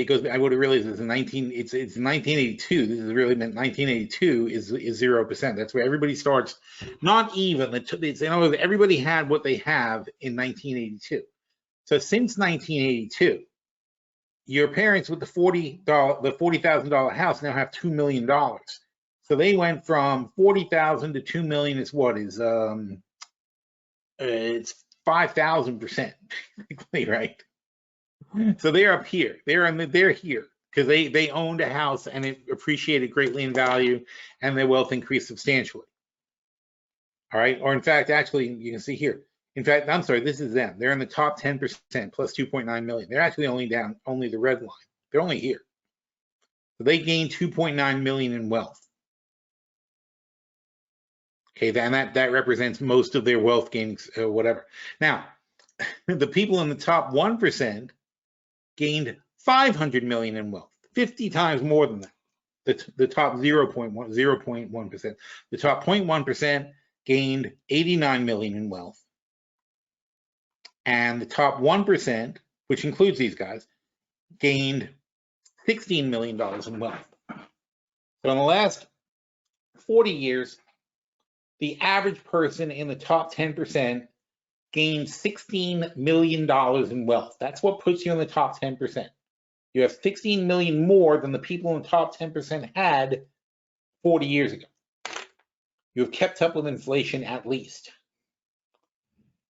it goes. I would have realized it's 1982. This is really meant 1982 is 0%. That's where everybody starts. Not even. In other words, everybody had what they have in 1982. So since 1982, your parents with the $40,000 house now have $2 million. So they went from 40,000 to 2 million. Is what is it's 5,000%, basically, right? So they're up here. They're here because they owned a house and it appreciated greatly in value, and their wealth increased substantially. All right, or in fact, actually, you can see here. In fact, I'm sorry, this is them. They're in the top 10% plus 2.9 million. They're actually only the red line. They're only here. So they gained 2.9 million in wealth. Okay, and that represents most of their wealth gains, whatever. Now, the people in the top 1% gained 500 million in wealth, 50 times more than that. The top 0.1%. The top 0.1% gained 89 million in wealth. And the top 1%, which includes these guys, gained $16 million in wealth. So in the last 40 years, the average person in the top 10% gained $16 million in wealth. That's what puts you in the top 10%. You have 16 million more than the people in the top 10% had 40 years ago. You have kept up with inflation at least.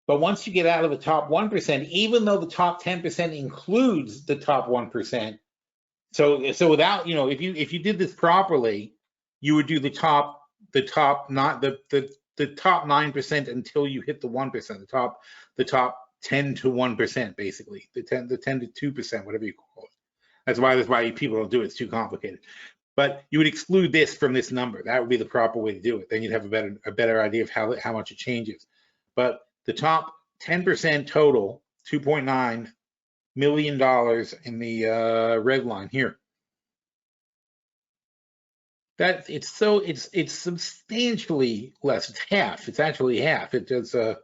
But once you get out of the top 1%, even though the top 10% includes the top 1%, so without, you know, if you did this properly, you would do the top 9% until you hit the 1%, the top 10 to 1%, basically, the 10 to 2%, whatever you call it. That's why people don't do it. It's too complicated. But you would exclude this from this number. That would be the proper way to do it. Then you'd have a better idea of how much it changes. But the top 10% total, $2.9 million in the red line here. That it's substantially less. It's half. It's actually half. It does what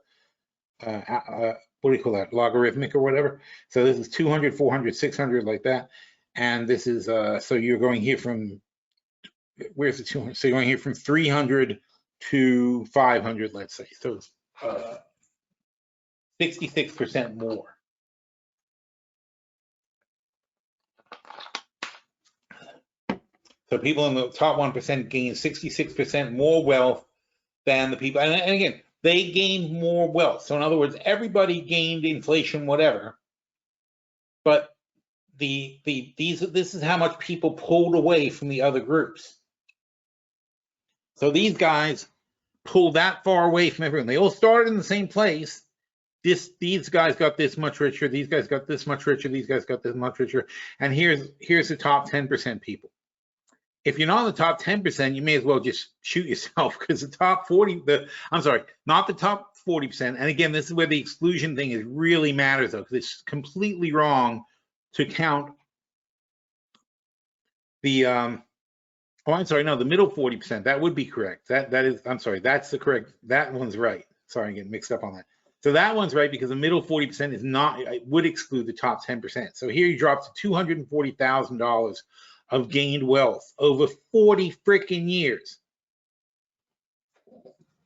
do you call that? Logarithmic or whatever. So this is 200, 400, 600 like that. And this is so you're going here from, where's the 200? So you're going here from 300 to 500, let's say. So it's 66% more. So people in the top 1% gain 66% more wealth than the people, and again, they gained more wealth. So in other words, everybody gained inflation, whatever. But this is how much people pulled away from the other groups. So these guys pulled that far away from everyone. They all started in the same place. These guys got this much richer. These guys got this much richer. These guys got this much richer. And here's the top 10% people. If you're not in the top 10%, you may as well just shoot yourself, because the top 40, I'm sorry, not the top 40%. And again, this is where the exclusion thing really matters, though, because it's completely wrong to count the, oh, I'm sorry, no, the middle 40%. That would be correct. That is, I'm sorry, that's the correct, that one's right. Sorry, I'm getting mixed up on that. So that one's right, because the middle 40% is not, it would exclude the top 10%. So here you drop to $240,000 of gained wealth over 40 freaking years.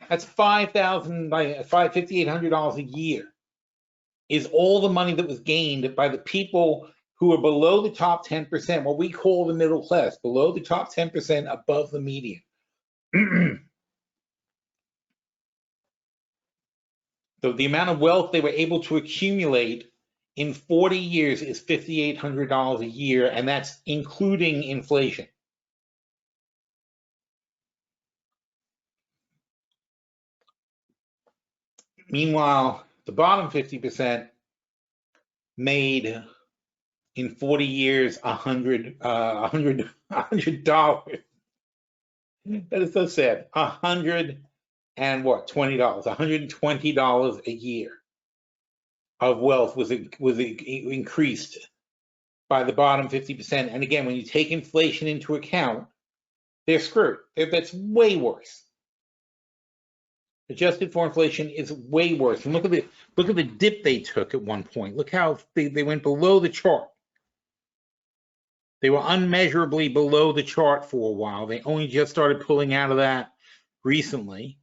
That's $5,800 a year is all the money that was gained by the people who are below the top 10%, what we call the middle class, below the top 10%, above the median. So the amount of wealth they were able to accumulate in 40 years is $5,800 a year, and that's including inflation. Meanwhile, the bottom 50% made in 40 years $100. That is so sad. $120, $120 a year of wealth was increased by the bottom 50%. And again, when you take inflation into account, they're screwed. That's way worse. Adjusted for inflation is way worse. And look at the dip they took at one point. Look how they went below the chart. They were unmeasurably below the chart for a while. They only just started pulling out of that recently.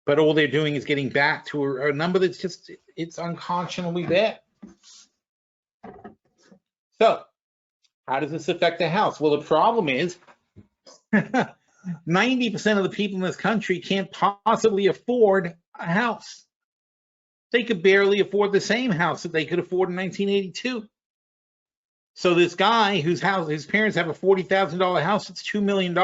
But all they're doing is getting back to a number that's just, it's unconscionably bad. So how does this affect the house? Well, the problem is 90% of the people in this country can't possibly afford a house. They could barely afford the same house that they could afford in 1982. So this guy whose parents have a $40,000 house that's $2 million,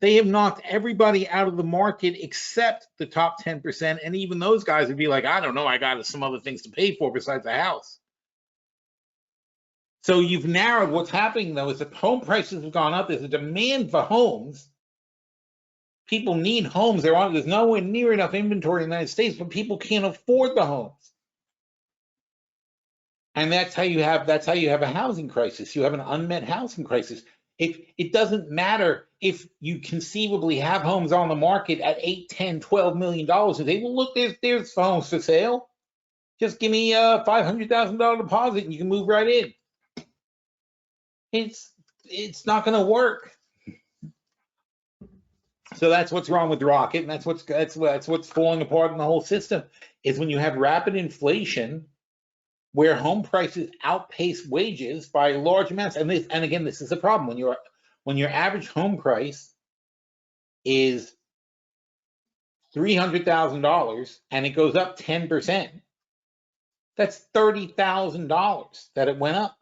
they have knocked everybody out of the market except the top 10%. And even those guys would be like, I don't know, I got some other things to pay for besides the house. So you've narrowed. What's happening, though, is that home prices have gone up. There's a demand for homes. People need homes. There's nowhere near enough inventory in the United States, but people can't afford the homes. And that's how you have a housing crisis. You have an unmet housing crisis. It doesn't matter if you conceivably have homes on the market at $8, $10, $12 million and say, well, look, there's homes for sale. Just give me a $500,000 deposit and you can move right in. It's not going to work. So that's what's wrong with Rocket, and that's what's falling apart in the whole system. Is when you have rapid inflation, where home prices outpace wages by large amounts. And again, this is a problem when your average home price is $300,000 and it goes up 10%, that's $30,000 that it went up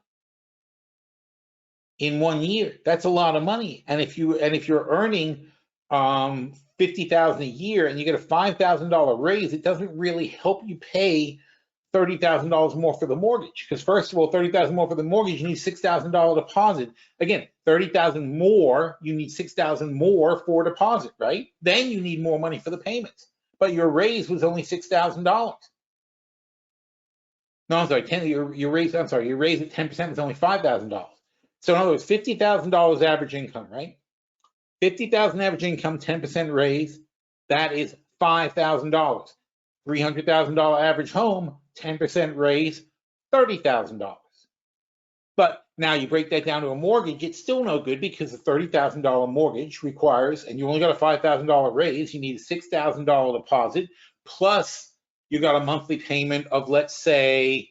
in 1 year. That's a lot of money. And if you're earning $50,000 a year and you get a $5,000 raise, it doesn't really help you pay $30,000 more for the mortgage. Because first of all, $30,000 more for the mortgage, you need $6,000 deposit. Again, $30,000 more, you need $6,000 more for deposit, right? Then you need more money for the payments. But your raise was only $6,000. No, I'm sorry, your raise at 10% was only $5,000. So in other words, $50,000 average income, right? 50,000 average income, 10% raise, that is $5,000. $300,000 average home, 10% raise, $30,000. But now you break that down to a mortgage, it's still no good because the $30,000 mortgage requires, and you only got a $5,000 raise, you need a $6,000 deposit, plus you got a monthly payment of, let's say,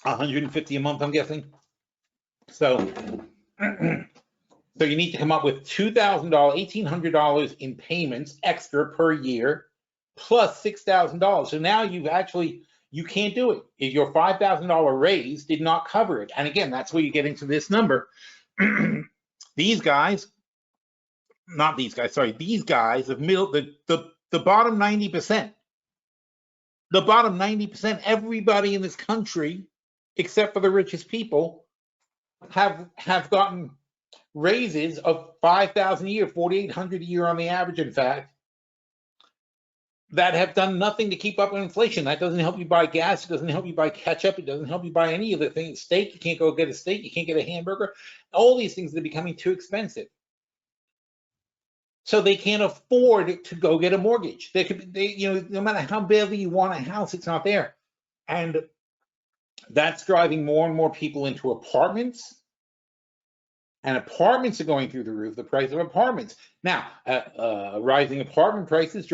$150 a month, I'm guessing. So you need to come up with $2,000, $1,800 in payments extra per year, plus $6,000. So now you can't do it. If your $5,000 raise did not cover it. And again, that's where you get into this number. These guys of the bottom 90%. The bottom 90%, everybody in this country, except for the richest people, have gotten raises of $5,000 a year, $4,800 a year on the average, in fact, that have done nothing to keep up with inflation. That doesn't help you buy gas. It doesn't help you buy ketchup. It doesn't help you buy any of the things. Steak, you can't go get a steak. You can't get a hamburger. All these things are becoming too expensive. So they can't afford to go get a mortgage. No matter how badly you want a house, it's not there. And that's driving more and more people into apartments. And apartments are going through the roof, the price of apartments. Now, rising apartment prices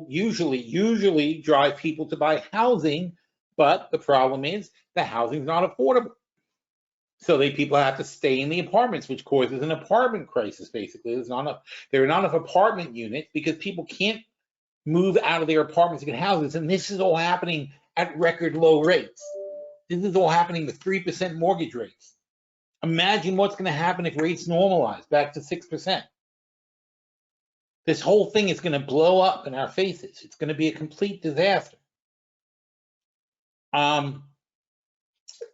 usually drive people to buy housing, but the problem is the housing is not affordable. So people have to stay in the apartments, which causes an apartment crisis, basically. There are not enough apartment units because people can't move out of their apartments to get houses. And this is all happening at record low rates. This is all happening with 3% mortgage rates. Imagine what's going to happen if rates normalize back to 6%. This whole thing is going to blow up in our faces. It's going to be a complete disaster.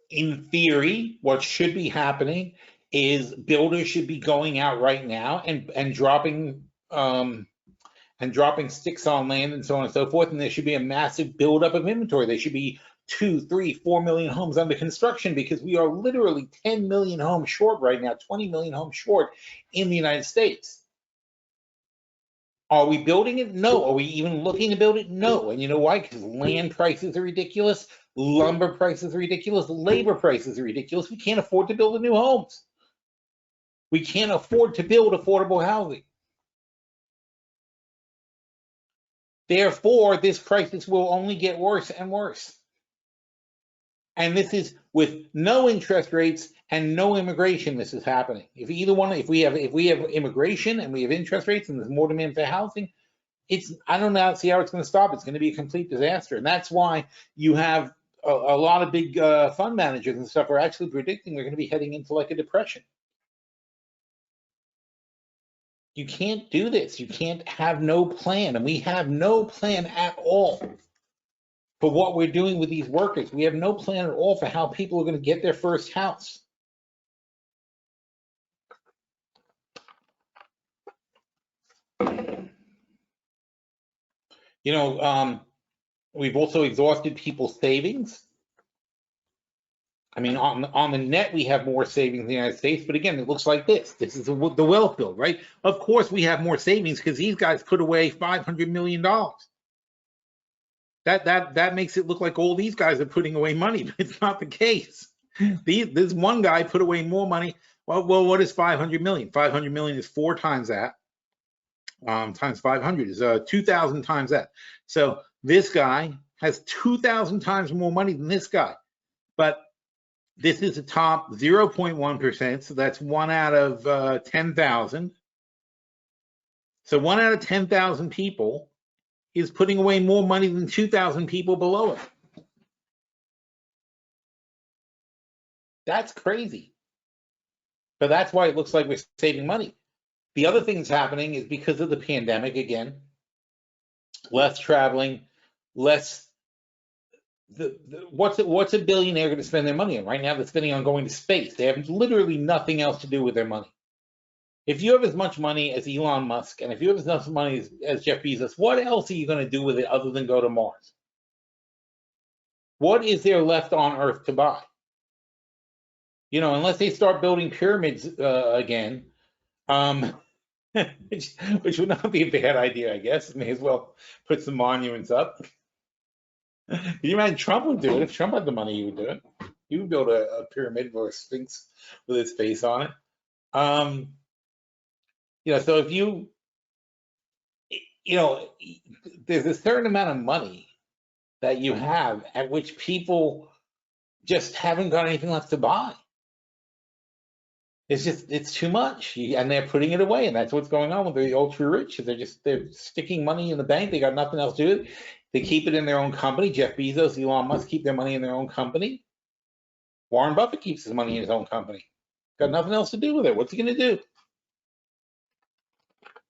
In theory, what should be happening is builders should be going out right now and dropping sticks on land and so on and so forth. And there should be a massive buildup of inventory. There should be 2, 3, 4 million homes under construction because we are literally 10 million homes short right now, 20 million homes short in the United States. Are we building it? No. Are we even looking to build it? No. And you know why? Because land prices are ridiculous, lumber prices are ridiculous, labor prices are ridiculous. We can't afford to build the new homes. We can't afford to build affordable housing. Therefore, this crisis will only get worse and worse. And this is with no interest rates and no immigration. This is happening. If we have immigration and we have interest rates and there's more demand for housing, I don't see how it's going to stop. It's going to be a complete disaster. And that's why you have a lot of big fund managers and stuff are actually predicting we're going to be heading into like a depression. You can't do this. You can't have no plan. And we have no plan at all for what we're doing with these workers. We have no plan at all for how people are going to get their first house. We've also exhausted people's savings. I mean, on the net, we have more savings in the United States, but again, it looks like this. This is the wealth build, right? Of course, we have more savings because these guys put away $500 million. That makes it look like all these guys are putting away money, but it's not the case. This one guy put away more money. Well, what is 500 million? 500 million is 4 times that. Times 500 is 2,000 times that. So this guy has 2,000 times more money than this guy. But This is the top 0.1%, so that's 1 out of 10,000. So 1 out of 10,000 people is putting away more money than 2,000 people below it. That's crazy. But that's why it looks like we're saving money. The other thing that's happening is because of the pandemic, again, less traveling, less. What's a billionaire going to spend their money on? Right now, they're spending on going to space. They have literally nothing else to do with their money. If you have as much money as Elon Musk, and if you have as much money as Jeff Bezos, what else are you going to do with it other than go to Mars? What is there left on Earth to buy? You know, unless they start building pyramids again, which would not be a bad idea, I guess. May as well put some monuments up. Can you imagine Trump would do it? If Trump had the money, he would do it. He would build a pyramid or a sphinx with its face on it. You know, so if you know, there's a certain amount of money that you have at which people just haven't got anything left to buy. It's too much, and they're putting it away, and that's what's going on with the ultra rich. They're sticking money in the bank. They got nothing else to do. They keep it in their own company. Jeff Bezos, Elon Musk keep their money in their own company. Warren Buffett keeps his money in his own company. Got nothing else to do with it. What's he going to do?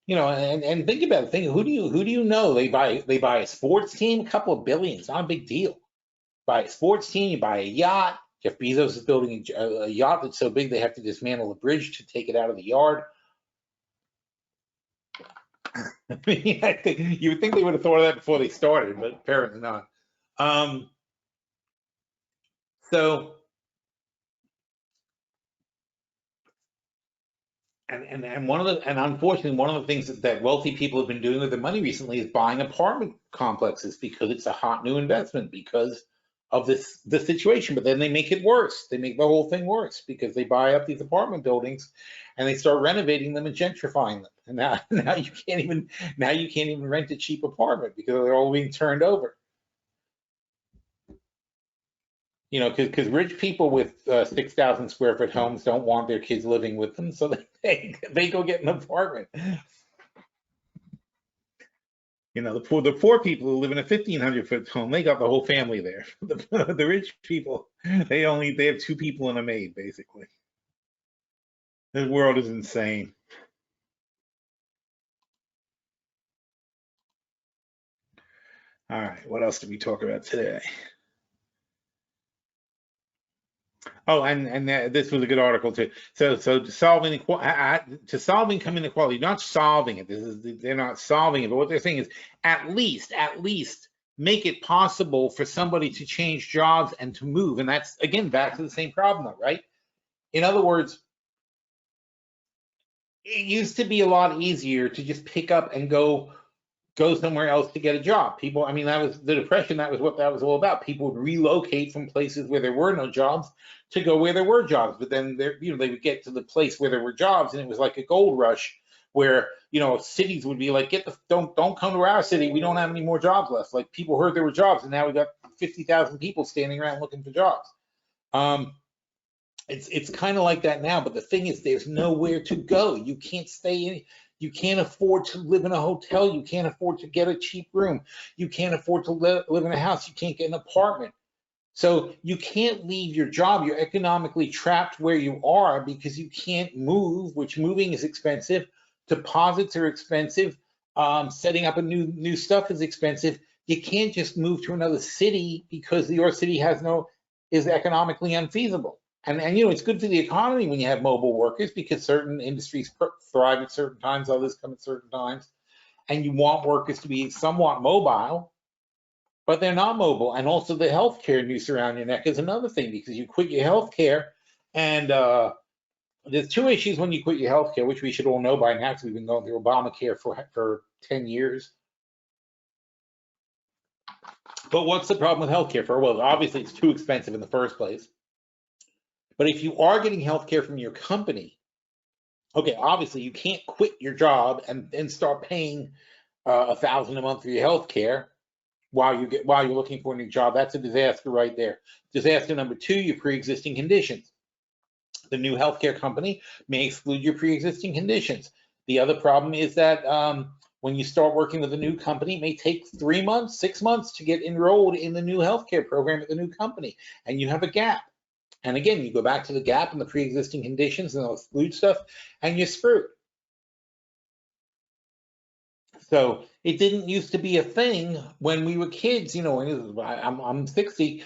You know, and think about it. Think, who do you know? They buy a sports team, a couple of billions, not a big deal. Buy a sports team, you buy a yacht. Jeff Bezos is building a yacht that's so big they have to dismantle a bridge to take it out of the yard. I mean, I think you would think they would have thought of that before they started, but apparently not. So, and unfortunately, one of the things that wealthy people have been doing with their money recently is buying apartment complexes because it's a hot new investment because of the situation. But then they make it worse. They make the whole thing worse because they buy up these apartment buildings and they start renovating them and gentrifying them. And now you can't even rent a cheap apartment because they're all being turned over. You know, because rich people with 6,000 square foot homes don't want their kids living with them, so they go get an apartment. You know, the poor people who live in a 1,500 foot home, they got the whole family there. The rich people, they have 2 people and a maid, basically. The world is insane. All right, what else did we talk about today? Oh, and this was a good article too. So solving income inequality, not solving it. They're not solving it, but what they're saying is at least make it possible for somebody to change jobs and to move. And that's again back to the same problem, right? In other words, it used to be a lot easier to just pick up and go somewhere else to get a job. People, I mean, that was the Depression. That was what that was all about. People would relocate from places where there were no jobs to go where there were jobs. But then they would get to the place where there were jobs, and it was like a gold rush, where cities would be like, don't come to our city. We don't have any more jobs left. Like people heard there were jobs, and now we got 50,000 people standing around looking for jobs. It's kind of like that now. But the thing is, there's nowhere to go. You can't stay in. You can't afford to live in a hotel. You can't afford to get a cheap room. You can't afford to live in a house. You can't get an apartment. So you can't leave your job. You're economically trapped where you are because you can't move, which moving is expensive. Deposits are expensive. Setting up a new stuff is expensive. You can't just move to another city because your city is economically unfeasible. And it's good for the economy when you have mobile workers because certain industries thrive at certain times, others come at certain times, and you want workers to be somewhat mobile, but they're not mobile. And also the healthcare noose around your neck is another thing because you quit your healthcare, and there's 2 issues when you quit your healthcare, which we should all know by now because we've been going through Obamacare for 10 years. But what's the problem with healthcare? Well, obviously it's too expensive in the first place. But if you are getting healthcare from your company, okay, obviously you can't quit your job and then start paying $1,000 a month for your healthcare while you're looking for a new job. That's a disaster right there. Disaster number 2, your pre-existing conditions. The new healthcare company may exclude your pre-existing conditions. The other problem is that when you start working with a new company, it may take 3 months, 6 months to get enrolled in the new healthcare program at the new company, and you have a gap. And again, you go back to the gap and the pre-existing conditions and they'll exclude stuff, and you're screwed. So it didn't used to be a thing when we were kids. You know, I'm 60.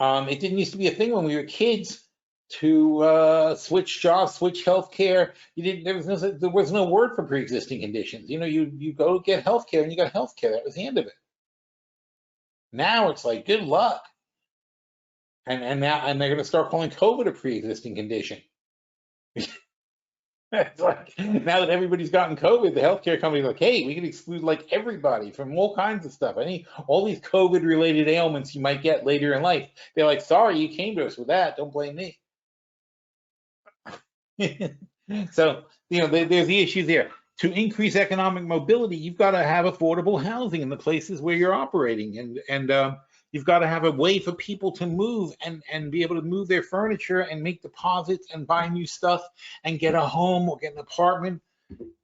It didn't used to be a thing when we were kids to switch jobs, switch healthcare. There was no word for pre-existing conditions. You know, you go get healthcare and you got healthcare. That was the end of it. Now it's like, good luck. And they're going to start calling COVID a pre-existing condition. It's like, now that everybody's gotten COVID, the healthcare company's like, hey, we can exclude like everybody from all kinds of stuff. All these COVID-related ailments you might get later in life. They're like, sorry, you came to us with that. Don't blame me. So, you know, there's the issue there. To increase economic mobility, you've got to have affordable housing in the places where you're operating, and you've got to have a way for people to move and be able to move their furniture and make deposits and buy new stuff and get a home or get an apartment.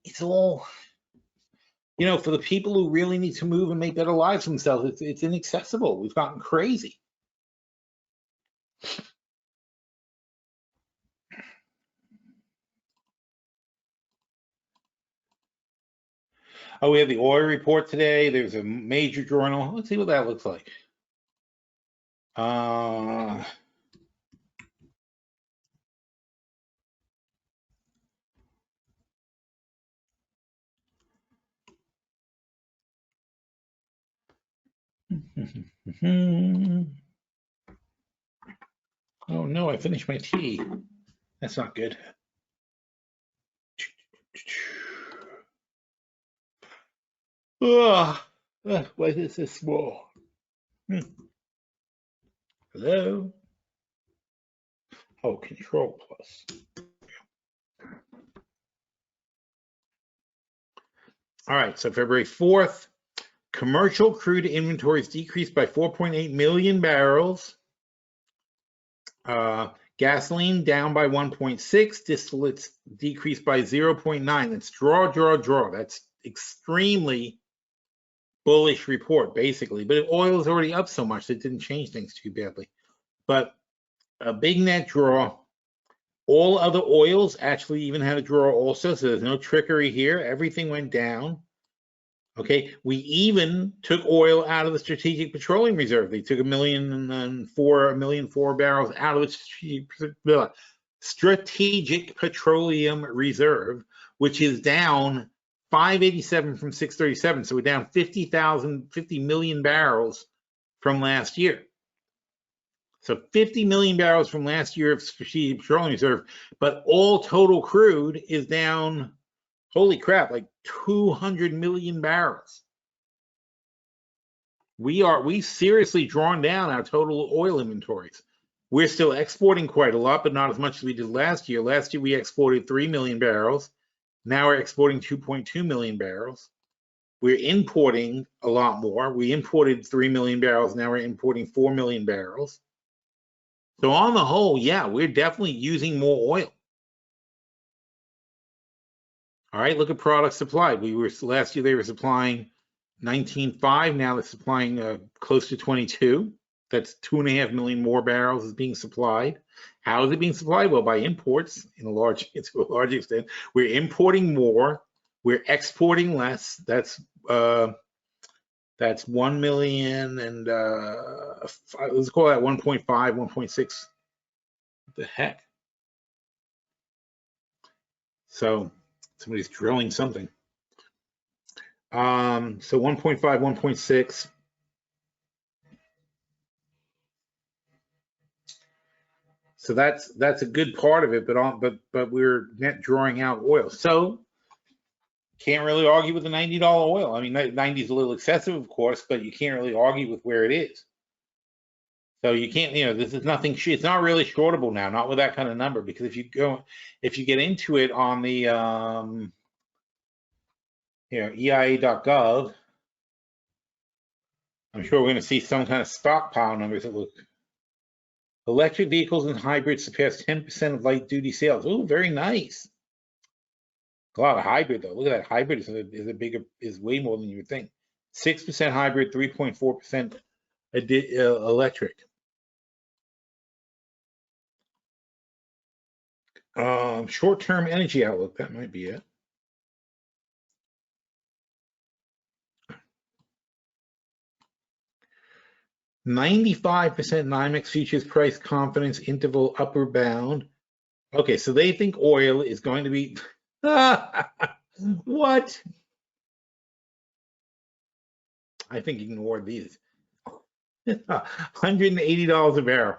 It's all, you know, for the people who really need to move and make better lives for themselves, it's inaccessible. We've gotten crazy. Oh, we have the oil report today. There's a major journal. Let's see what that looks like. Oh no, I finished my tea. That's not good. Why is this small? Hello? Oh, Control Plus. All right, so February 4th, commercial crude inventories decreased by 4.8 million barrels. Gasoline down by 1.6, distillates decreased by 0.9. That's draw. That's extremely bullish report, basically. But oil is already up so much that it didn't change things too badly. But a big net draw. All other oils actually even had a draw also, so there's no trickery here. Everything went down. Okay, we even took oil out of the Strategic Petroleum Reserve. They took 1,004 barrels out of the Strategic Petroleum Reserve, which is down 587 from 637. So we're down 50 million barrels from last year. So 50 million barrels from last year of Strategic Petroleum Reserve, but all total crude is down, holy crap, like 200 million barrels. We've seriously drawn down our total oil inventories. We're still exporting quite a lot, but not as much as we did last year. Last year we exported 3 million barrels. Now we're exporting 2.2 million barrels. We're importing a lot more. We imported 3 million barrels. Now we're importing 4 million barrels. So on the whole, yeah, we're definitely using more oil. All right, look at products supplied. Last year they were supplying 19.5. Now they're supplying close to 22. That's 2.5 million more barrels is being supplied. How is it being supplied? Well, by imports to a large extent. We're importing more. We're exporting less. That's 1 million and let's call that 1.5, 1.6. What the heck? So somebody's drilling something. So 1.5, 1.6. So that's a good part of it, but we're net drawing out oil. So can't really argue with the $90 oil. I mean, 90 is a little excessive, of course, but you can't really argue with where it is. So you can't, you know, this is nothing. It's not really shortable now, not with that kind of number, because if you get into it on the EIA.gov, I'm sure we're going to see some kind of stockpile numbers that look. Electric vehicles and hybrids surpass 10% of light duty sales. Oh, very nice. A lot of hybrid though. Look at that. Hybrid is way more than you would think. 6% hybrid, 3.4% electric. Short-term energy outlook. That might be it. $95 NYMEX futures price confidence interval upper bound. Okay, so they think oil is going to be what? I think ignore these. $180 a barrel.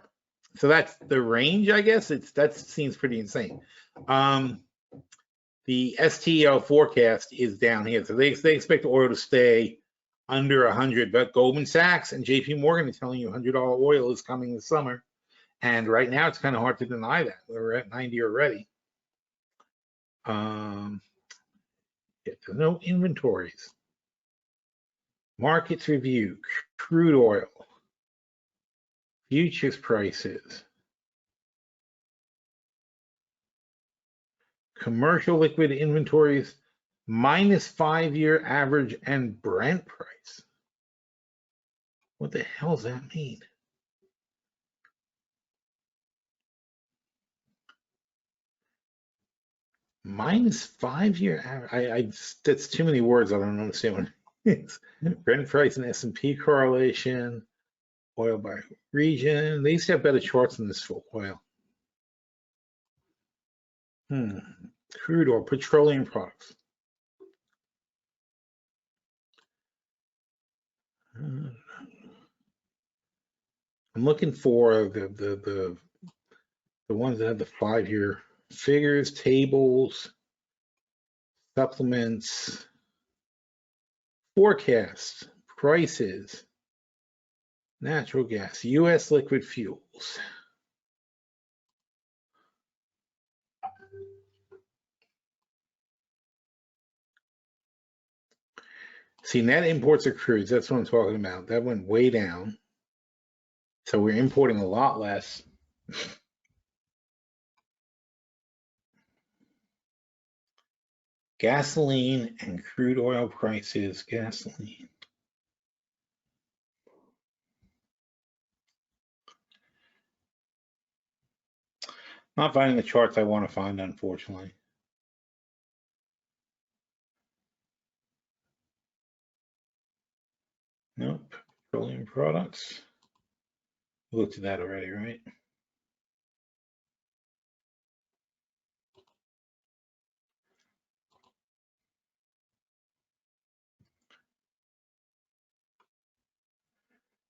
So that's the range, I guess. That seems pretty insane. The STL forecast is down here, so they expect oil to stay under 100. But Goldman Sachs and JP Morgan are telling you $100 oil is coming this summer, and right now it's kind of hard to deny that. We're at 90 already. No inventories. Markets review, crude oil, futures prices, commercial liquid inventories, minus 5-year average, and Brent price. What the hell does that mean? Minus 5-year average. That's too many words. I don't understand what it is. Brent price and S&P correlation, oil by region. They used to have better charts than this for oil. Crude oil, petroleum products. I'm looking for the ones that have the 5-year figures, tables, supplements, forecasts, prices, natural gas, U.S. liquid fuels. See, net imports of crudes, that's what I'm talking about. That went way down. So we're importing a lot less. Gasoline and crude oil prices, gasoline. Not finding the charts I want to find, unfortunately. Nope, petroleum products. We looked at that already, right?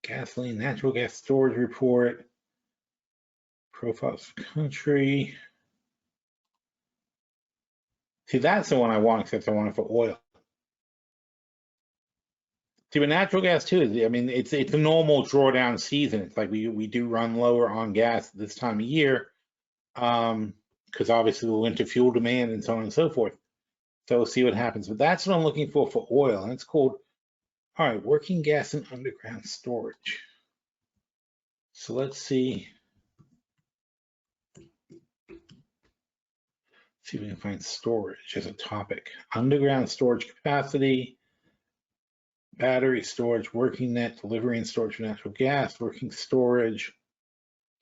Gasoline, natural gas storage report, profiles for country. See, that's the one I want, except I want it for oil. See, but natural gas too is, I mean, it's a normal drawdown season. It's like we do run lower on gas this time of year, because obviously the winter fuel demand and so on and so forth. So we'll see what happens. But that's what I'm looking for oil, and it's called, all right, working gas and underground storage. So let's see. See if we can find storage as a topic. Underground storage capacity, battery storage, working net, delivery and storage for natural gas, working storage,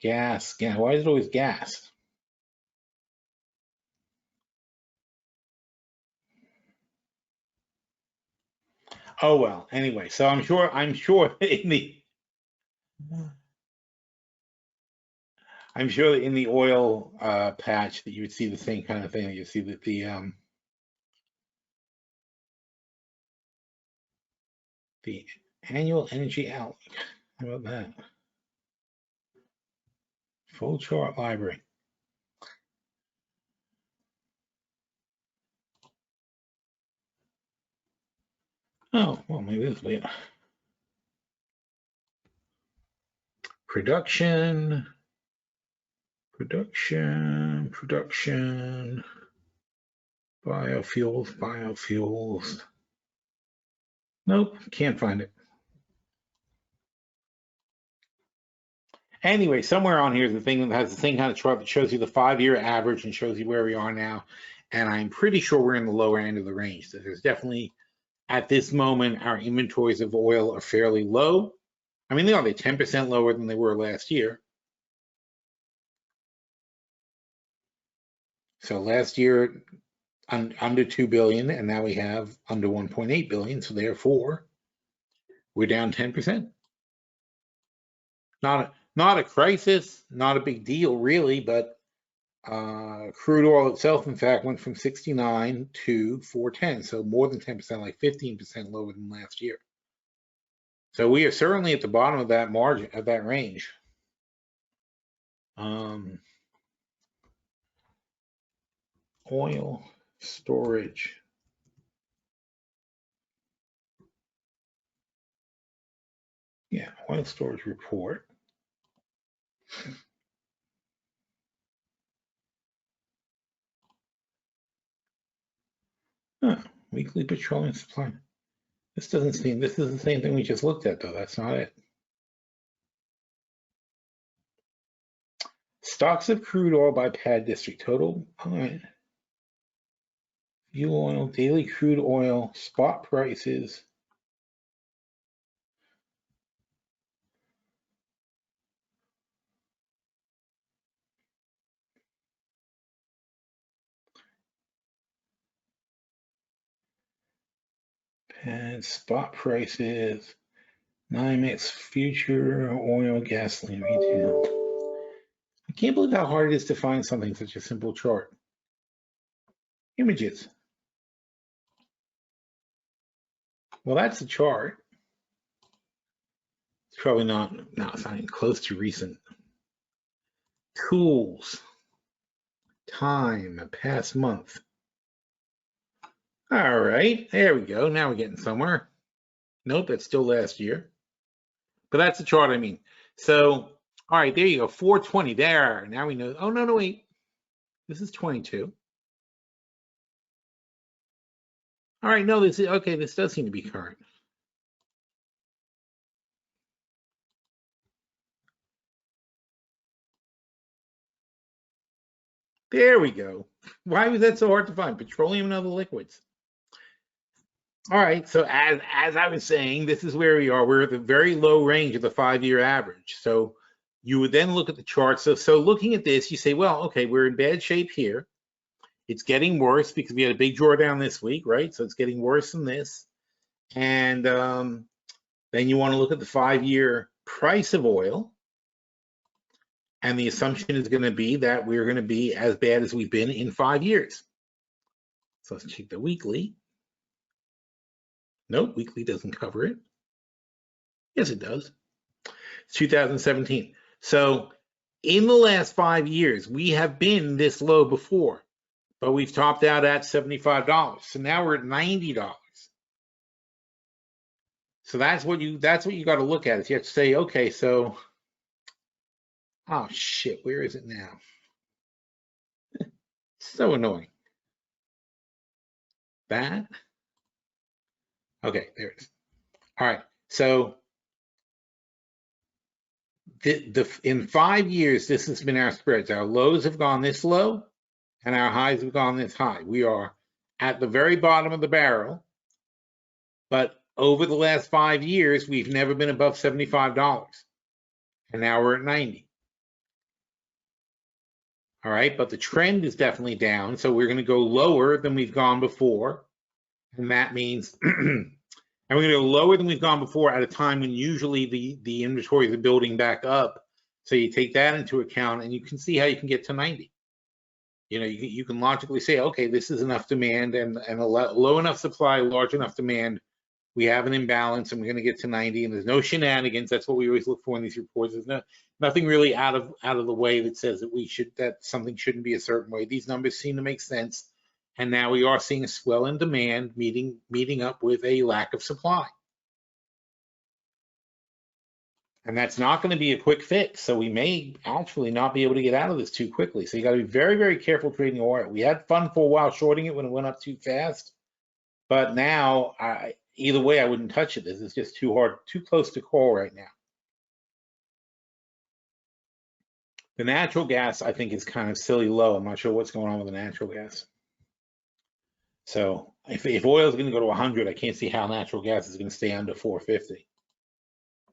gas. Why is it always gas? Oh well. Anyway, so I'm sure in the oil patch that you would see the same kind of thing. You see that the annual energy outlook. How about that? Full chart library. Oh, well, maybe this later. Production. Biofuels. Nope, can't find it. Anyway, somewhere on here is the thing that has the same kind of chart that shows you the 5-year average and shows you where we are now. And I'm pretty sure we're in the lower end of the range. So there's definitely, at this moment, our inventories of oil are fairly low. I mean, they are 10% lower than they were last year. So last year, under 2 billion, and now we have under 1.8 billion. So therefore, we're down 10%. Not a crisis, not a big deal really, but crude oil itself, in fact, went from 69 to 410, so more than 10%, like 15% lower than last year. So we are certainly at the bottom of that margin, of that range. Oil storage. Yeah, oil storage report. Weekly petroleum supply. This doesn't seem, this is the same thing we just looked at though, that's not it. Stocks of crude oil by pad district total. All right. Fuel oil, daily crude oil, spot prices. And spot prices, NYMEX future oil, gasoline retail. I can't believe how hard it is to find something such a simple chart. Images. Well, that's a chart. It's probably not, no, it's not even close to recent. Tools, time, past month. All right, there we go. Now we're getting somewhere. Nope, that's still last year. But that's the chart I mean. So, all right, there you go, 420 there. Now we know, oh, no, wait. This is 22. All right, no, this is, okay, this does seem to be current. There we go. Why was that so hard to find? Petroleum and other liquids. All right, so as I was saying, this is where we are. We're at the very low range of the 5-year average. So you would then look at the chart. So looking at this, you say, well, okay, we're in bad shape here. It's getting worse because we had a big drawdown this week, right? So it's getting worse than this. And then you want to look at the 5-year price of oil. And the assumption is going to be that we're going to be as bad as we've been in 5 years. So let's check the weekly. Nope, weekly doesn't cover it. Yes, it does. It's 2017. So in the last 5 years, we have been this low before, but we've topped out at $75. So now we're at $90. So that's what you got to look at. Is you have to say, okay, so oh shit, where is it now? So annoying. That. Okay, there it is. All right, so in 5 years, this has been our spreads. Our lows have gone this low, and our highs have gone this high. We are at the very bottom of the barrel, but over the last 5 years, we've never been above $75, and now we're at 90. All right, but the trend is definitely down, so we're going to go lower than we've gone before, and that means, and we're going to go lower than we've gone before at a time when usually the inventories are building back up. So you take that into account, and you can see how you can get to 90. You know, you can logically say, okay, this is enough demand and a low enough supply, large enough demand. We have an imbalance, and we're going to get to 90. And there's no shenanigans. That's what we always look for in these reports. There's nothing really out of the way that says that something shouldn't be a certain way. These numbers seem to make sense. And now we are seeing a swell in demand meeting up with a lack of supply. And that's not going to be a quick fix. So we may actually not be able to get out of this too quickly. So you got to be very, very careful trading oil. We had fun for a while shorting it when it went up too fast. But now, either way, I wouldn't touch it. This is just too hard, too close to call right now. The natural gas, I think, is kind of silly low. I'm not sure what's going on with the natural gas. So if oil is going to go to 100, I can't see how natural gas is going to stay under 450.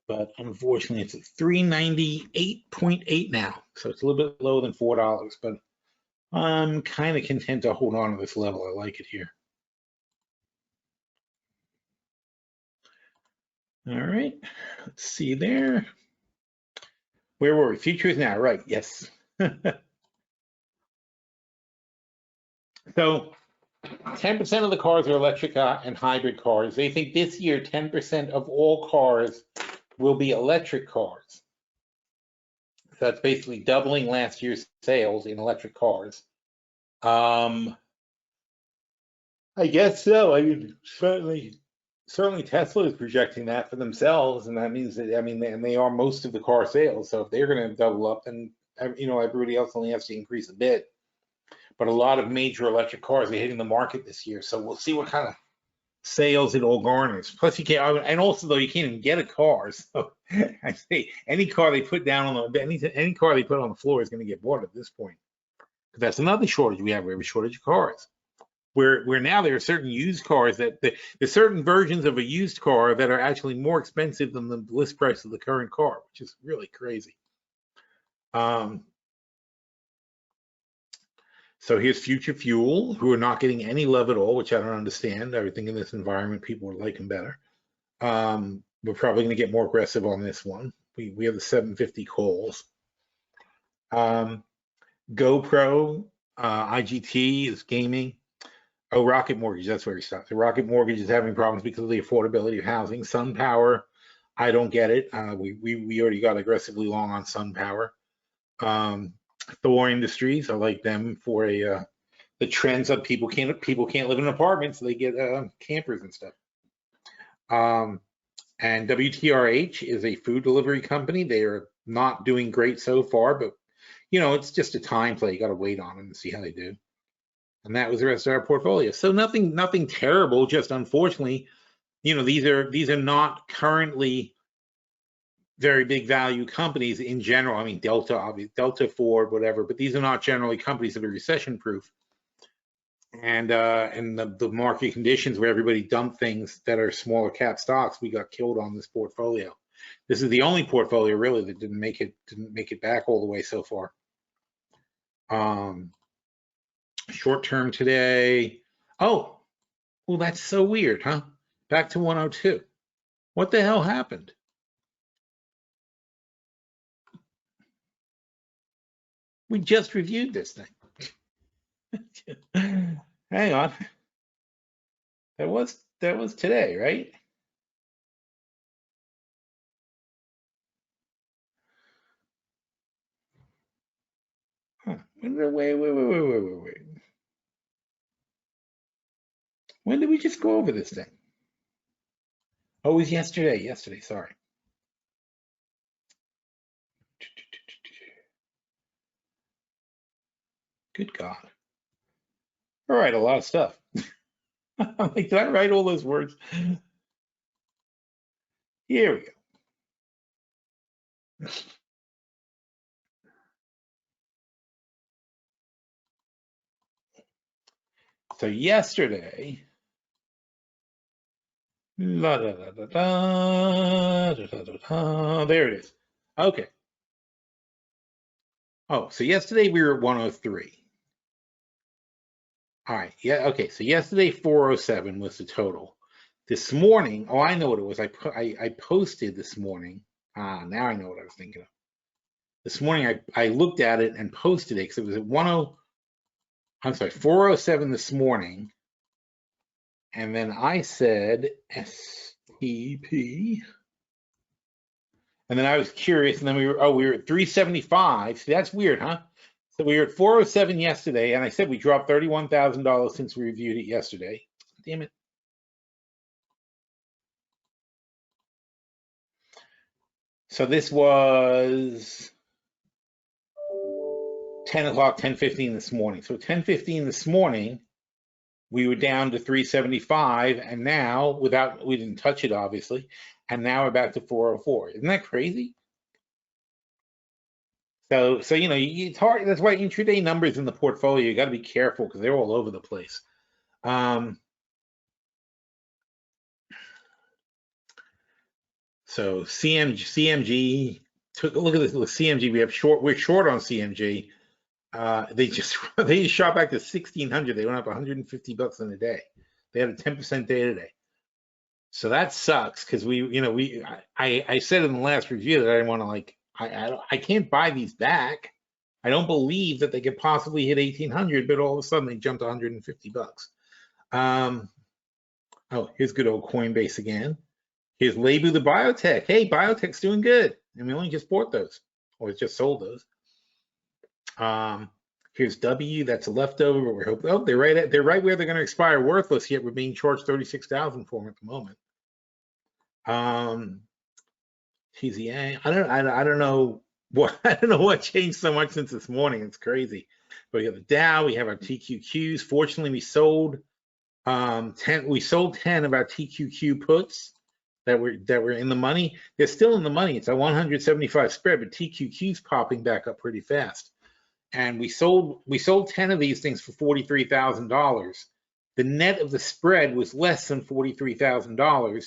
But unfortunately, it's at 398.8 now. So it's a little bit lower than $4, but I'm kind of content to hold on to this level. I like it here. All right, let's see there. Where were we? Futures now, right? Yes. So 10% of the cars are electric and hybrid cars. They think this year 10% of all cars will be electric cars. So that's basically doubling last year's sales in electric cars. I guess so. I mean, certainly Tesla is projecting that for themselves, and that means that, I mean, and they are most of the car sales. So if they're going to double up, then everybody else only has to increase a bit. But a lot of major electric cars are hitting the market this year, so we'll see what kind of sales it all garners. Plus, you can't, and also though, you can't even get a car. So I say any car they put down on the any car they put on the floor is going to get bought at this point. Because that's another shortage we have. We have a shortage of cars. Where now there are certain used cars that there's certain versions of a used car that are actually more expensive than the list price of the current car, which is really crazy. So here's Future Fuel, who are not getting any love at all, which I don't understand. I would think in this environment, people would like them better. We're probably going to get more aggressive on this one. We have the 750 calls. GoPro, IGT is gaming. Oh, Rocket Mortgage, that's where he stopped. The Rocket Mortgage is having problems because of the affordability of housing. SunPower, I don't get it. We already got aggressively long on SunPower. Thor Industries, I like them for the trends of people can't live in apartments, so they get campers and stuff. And WTRH is a food delivery company. They are not doing great so far, but it's just a time play. You got to wait on them and see how they do. And that was the rest of our portfolio. So nothing terrible. Just unfortunately, these are not currently very big value companies in general. I mean, Delta, obviously, Delta, Ford, whatever, but these are not generally companies that are recession proof. And the market conditions where everybody dumped things that are smaller cap stocks, we got killed on this portfolio. This is the only portfolio really that didn't make it back all the way so far. Short term today. Oh, well, that's so weird, huh? Back to 102. What the hell happened? We just reviewed this thing. Hang on. That was today, right? Huh. Wait. When did we just go over this thing? Oh, it was yesterday. Yesterday, sorry. Good God. All right, a lot of stuff. I'm like, did I write all those words? Here we go. So yesterday, there it is. Okay. Oh, so yesterday we were at 103. All right. Yeah. Okay. So yesterday 407 was the total. This morning, oh, I know what it was. I posted this morning. Now I know what I was thinking of. This morning I looked at it and posted it because it was at 407 this morning. And then I said STP. And then I was curious, and then we were at 375. See, that's weird, huh? So we were at 407 yesterday, and I said we dropped $31,000 since we reviewed it yesterday. Damn it. So this was 10 o'clock, 10:15 this morning. So 10:15 this morning, we were down to 375, and now we didn't touch it obviously, and now we're back to 404. Isn't that crazy? So it's hard. That's why intraday numbers in the portfolio, you got to be careful because they're all over the place. So CMG, took a look at this. CMG, we're short on CMG. They just shot back to 1,600. They went up 150 bucks in a day. They had a 10% day today. So that sucks because I said in the last review that I didn't want to I can't buy these back. I don't believe that they could possibly hit 1,800, but all of a sudden they jumped 150 bucks. Oh, here's good old Coinbase again. Here's Lebu the biotech. Hey, biotech's doing good, and we only just bought those, or just sold those. Here's W, that's a leftover, but we're hoping. Oh, they're right where they're going to expire, worthless. Yet we're being charged 36,000 for them at the moment. TZA, I don't know what changed so much since this morning. It's crazy. But we have the Dow, we have our TQQs. Fortunately, we sold 10 of our TQQ puts that were in the money. They're still in the money. It's a 175 spread, but TQQ's popping back up pretty fast. And we sold 10 of these things for $43,000. The net of the spread was less than $43,000.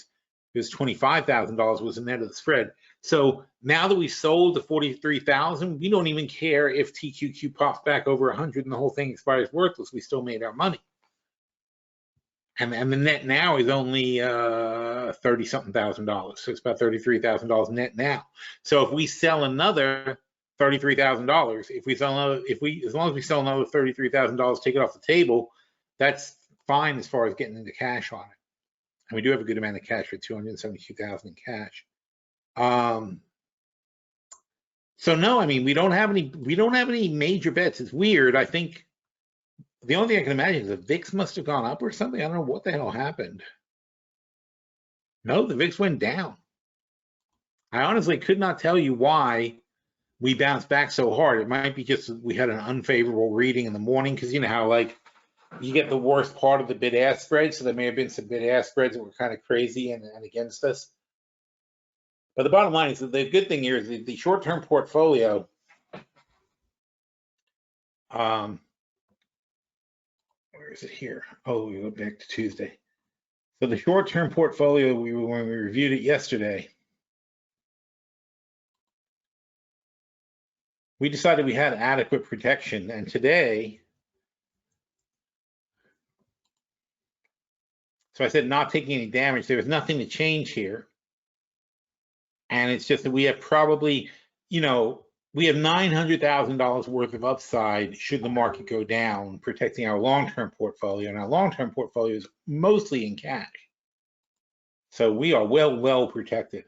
It was $25,000 was the net of the spread. So now that we sold the 43,000, we don't even care if TQQ pops back over 100 and the whole thing expires worthless. We still made our money. And the net now is only $30-something thousand. So it's about $33,000 net now. So if we sell another $33,000, as long as we sell another $33,000, take it off the table, that's fine as far as getting into cash on it. And we do have a good amount of cash with $272,000 in cash. So no, I mean we don't have any major bets. It's weird. I think the only thing I can imagine is the VIX must have gone up or something. I don't know what the hell happened. No, the VIX went down. I honestly could not tell you why we bounced back so hard. It might be just we had an unfavorable reading in the morning, because you know how you get the worst part of the bid-ask spread, so there may have been some bid-ask spreads that were kind of crazy and against us. But the bottom line is that the good thing here is the short-term portfolio. Where is it here? Oh, we go back to Tuesday. So the short-term portfolio, when we reviewed it yesterday, we decided we had adequate protection, and today, so I said not taking any damage. There was nothing to change here. And it's just that we have probably, we have $900,000 worth of upside should the market go down, protecting our long-term portfolio. And our long-term portfolio is mostly in cash. So we are well protected.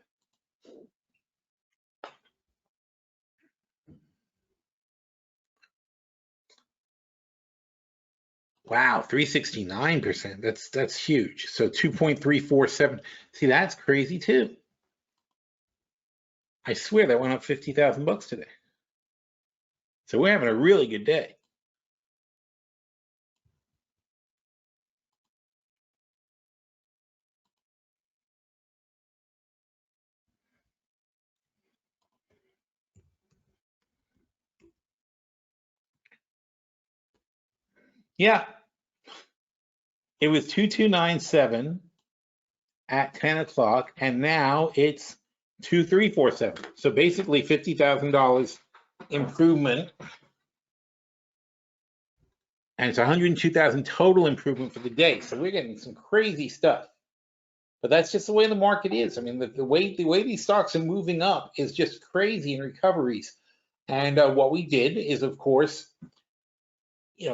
Wow, 369%. That's huge. So 2.347. See, that's crazy too. I swear that went up 50,000 bucks today. So we're having a really good day. Yeah. It was 2297 at 10 o'clock, and now it's 2347. So basically $50,000 improvement, and it's 102,000 total improvement for the day. So we're getting some crazy stuff. But that's just the way the market is. I mean, the way these stocks are moving up is just crazy in recoveries. And what we did is, of course,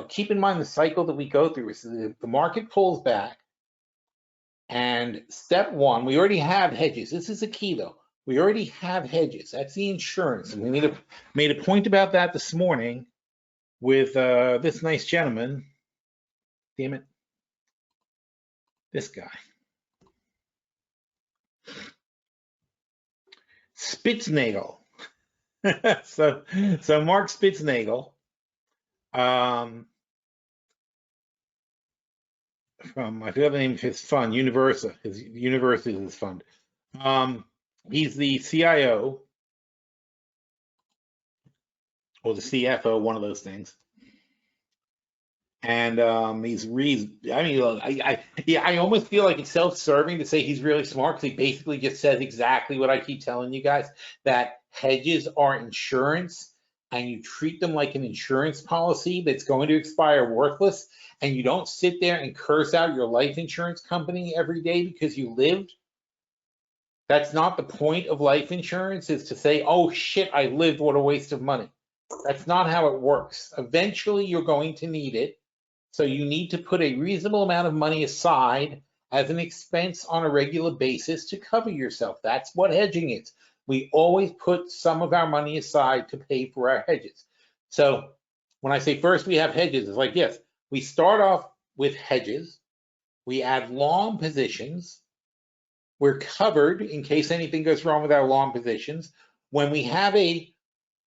keep in mind the cycle that we go through. Is the market pulls back, and step one, we already have hedges. This is the key, though. We already have hedges. That's the insurance. And we made a point about that this morning with this nice gentleman. Damn it. This guy. Spitznagel. so Mark Spitznagel, from, I forgot the name of his fund, Universa. Universa is his fund. He's the CIO or the CFO, one of those things. And he's I mean, look, I almost feel like it's self-serving to say he's really smart, because he basically just says exactly what I keep telling you guys, that hedges are insurance, and you treat them like an insurance policy that's going to expire worthless, and you don't sit there and curse out your life insurance company every day because you lived. That's not the point of life insurance, is to say, oh shit, I lived, what a waste of money. That's not how it works. Eventually you're going to need it. So you need to put a reasonable amount of money aside as an expense on a regular basis to cover yourself. That's what hedging is. We always put some of our money aside to pay for our hedges. So when I say first we have hedges, it's like, yes, we start off with hedges. We add long positions. We're covered in case anything goes wrong with our long positions. When we have a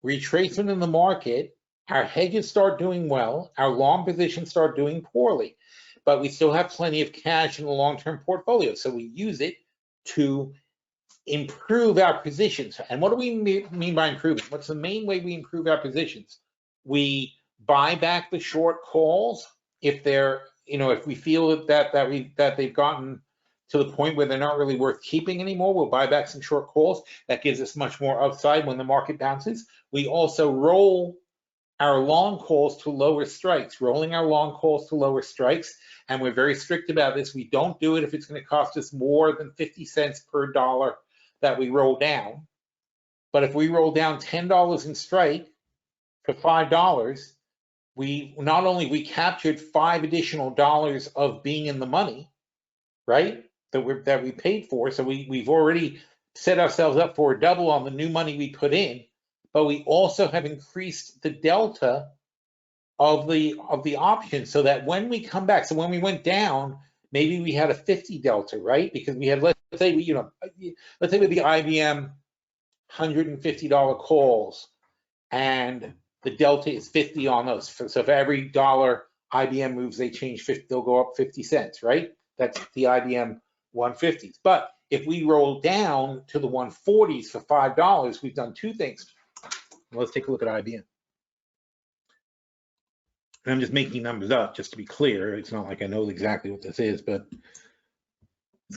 retracement in the market, our hedges start doing well, our long positions start doing poorly, but we still have plenty of cash in the long-term portfolio. So we use it to improve our positions. And what do we mean by improving? What's the main way we improve our positions? We buy back the short calls if they're, if we feel that they've gotten to the point where they're not really worth keeping anymore, we'll buy back some short calls. That gives us much more upside when the market bounces. We also roll our long calls to lower strikes, rolling our long calls to lower strikes. And we're very strict about this. We don't do it if it's going to cost us more than 50 cents per dollar that we roll down. But if we roll down $10 in strike for $5, we not only we captured $5 additional dollars of being in the money, right? That we paid for. So we've already set ourselves up for a double on the new money we put in, but we also have increased the delta of the option, so that when we come back, so when we went down, maybe we had a 50 delta, right? Because we had, let's say with the IBM $150 calls, and the delta is 50 on those. So for every dollar IBM moves, they change 50, they'll go up 50 cents, right? That's the IBM 150s. But if we roll down to the 140s for $5, we've done two things. Let's take a look at IBM. And I'm just making numbers up just to be clear. It's not like I know exactly what this is, but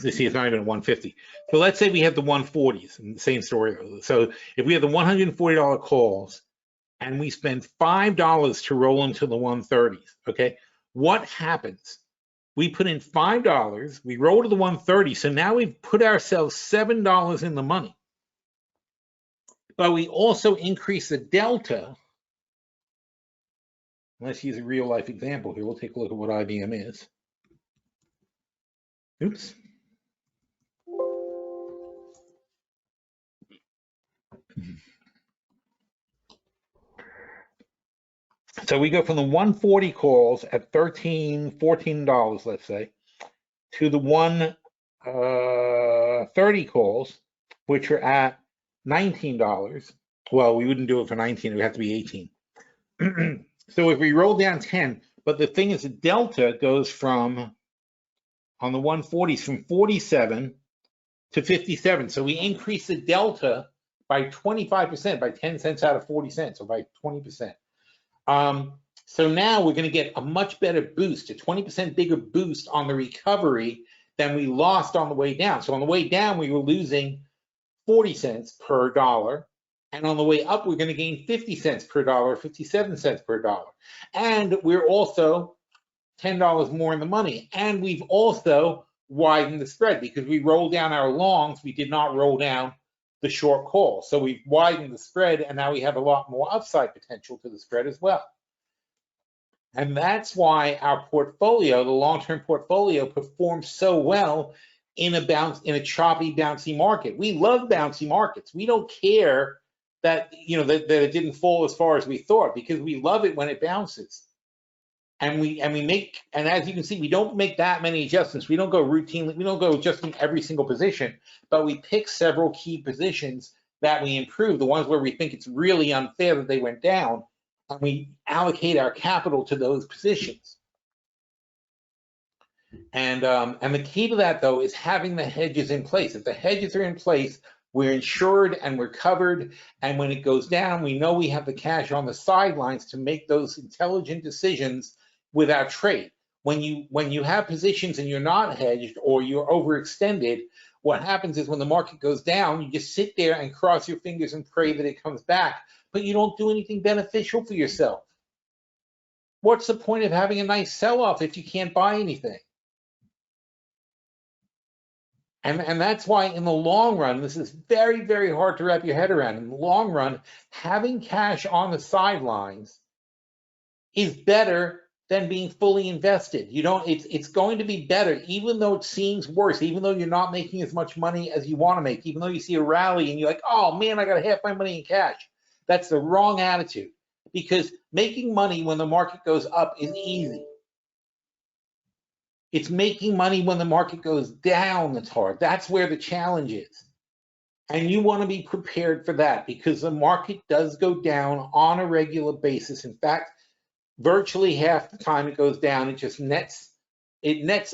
you see, it's not even a 150. So let's say we have the 140s, and the same story. So if we have the $140 calls and we spend $5 to roll them to the 130s, okay? What happens? We put in $5, we roll to the 130, so now we've put ourselves $7 in the money. But we also increase the delta. Let's use a real life example here. We'll take a look at what IBM is. Oops. So we go from the 140 calls at $13, $14, let's say, to the 130 calls, which are at $19. Well, we wouldn't do it for 19, it would have to be 18. So if we roll down 10, but the thing is the delta goes from, on the 140s, from 47 to 57. So we increase the delta by 25%, by 10 cents out of 40 cents, or by 20%. So now we're going to get a much better boost, a 20% bigger boost on the recovery than we lost on the way down. So on the way down, we were losing 40 cents per dollar. And on the way up, we're going to gain 50 cents per dollar, 57 cents per dollar. And we're also $10 more in the money. And we've also widened the spread because we rolled down our longs. We did not roll down the short call. So we've widened the spread, and now we have a lot more upside potential to the spread as well. And that's why our portfolio, the long-term portfolio, performs so well in a choppy, bouncy market. We love bouncy markets. We don't care that that it didn't fall as far as we thought, because we love it when it bounces. And as you can see, we don't make that many adjustments. We don't go routinely, we don't go adjusting every single position, but we pick several key positions that we improve, the ones where we think it's really unfair that they went down, and we allocate our capital to those positions. And the key to that, though, is having the hedges in place. If the hedges are in place, We're insured and we're covered. And when it goes down, we know we have the cash on the sidelines to make those intelligent decisions with our trade. When you have positions and you're not hedged or you're overextended, what happens is when the market goes down, you just sit there and cross your fingers and pray that it comes back, but you don't do anything beneficial for yourself. What's the point of having a nice sell-off if you can't buy anything? And that's why in the long run, this is very, very hard to wrap your head around. In the long run, having cash on the sidelines is better than being fully invested. It's going to be better, even though it seems worse, even though you're not making as much money as you want to make, even though you see a rally and you're like, oh man, I got half my money in cash. That's the wrong attitude, because making money when the market goes up is easy. It's making money when the market goes down that's hard. That's where the challenge is. And you want to be prepared for that, because the market does go down on a regular basis. In fact, virtually half the time it goes down, it just nets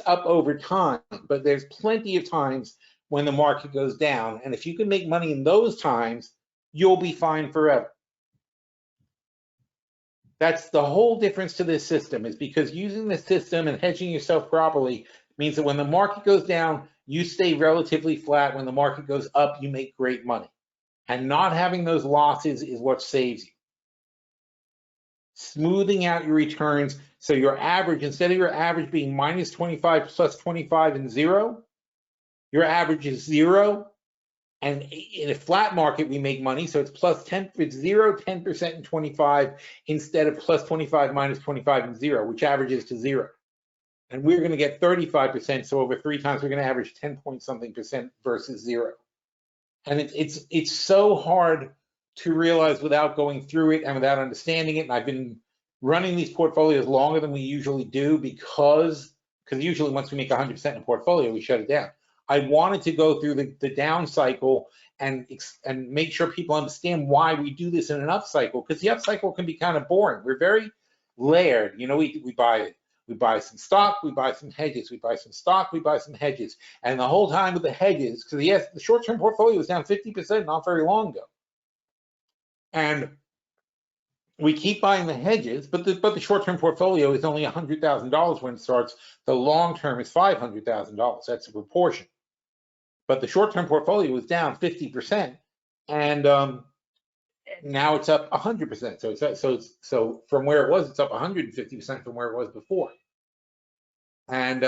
up over time. But there's plenty of times when the market goes down. And if you can make money in those times, you'll be fine forever. That's the whole difference to this system, is because using the system and hedging yourself properly means that when the market goes down, you stay relatively flat. When the market goes up, you make great money. And not having those losses is what saves you. Smoothing out your returns, so your average, instead of your average being minus 25 plus 25 and 0, your average is 0. And in a flat market, we make money, so it's plus 10, it's 0, 10%, and 25, instead of plus 25 minus 25 and 0, which averages to 0. And we're going to get 35%, so over 3 times we're going to average 10 point something percent versus 0. And it's so hard to realize without going through it and without understanding it. And I've been running these portfolios longer than we usually do, because usually once we make 100% in a portfolio, we shut it down. I wanted to go through the down cycle and make sure people understand why we do this in an up cycle, because the up cycle can be kind of boring. We're very layered. You know, we buy some stock, we buy some hedges, we buy some stock, we buy some hedges. And the whole time with the hedges, because yes, the short-term portfolio was down 50% not very long ago. And we keep buying the hedges, but the short-term portfolio is only $100,000 when it starts. The long-term is $500,000. That's a proportion. But the short-term portfolio is down 50%, and now it's up 100%. So from where it was, it's up 150% from where it was before. And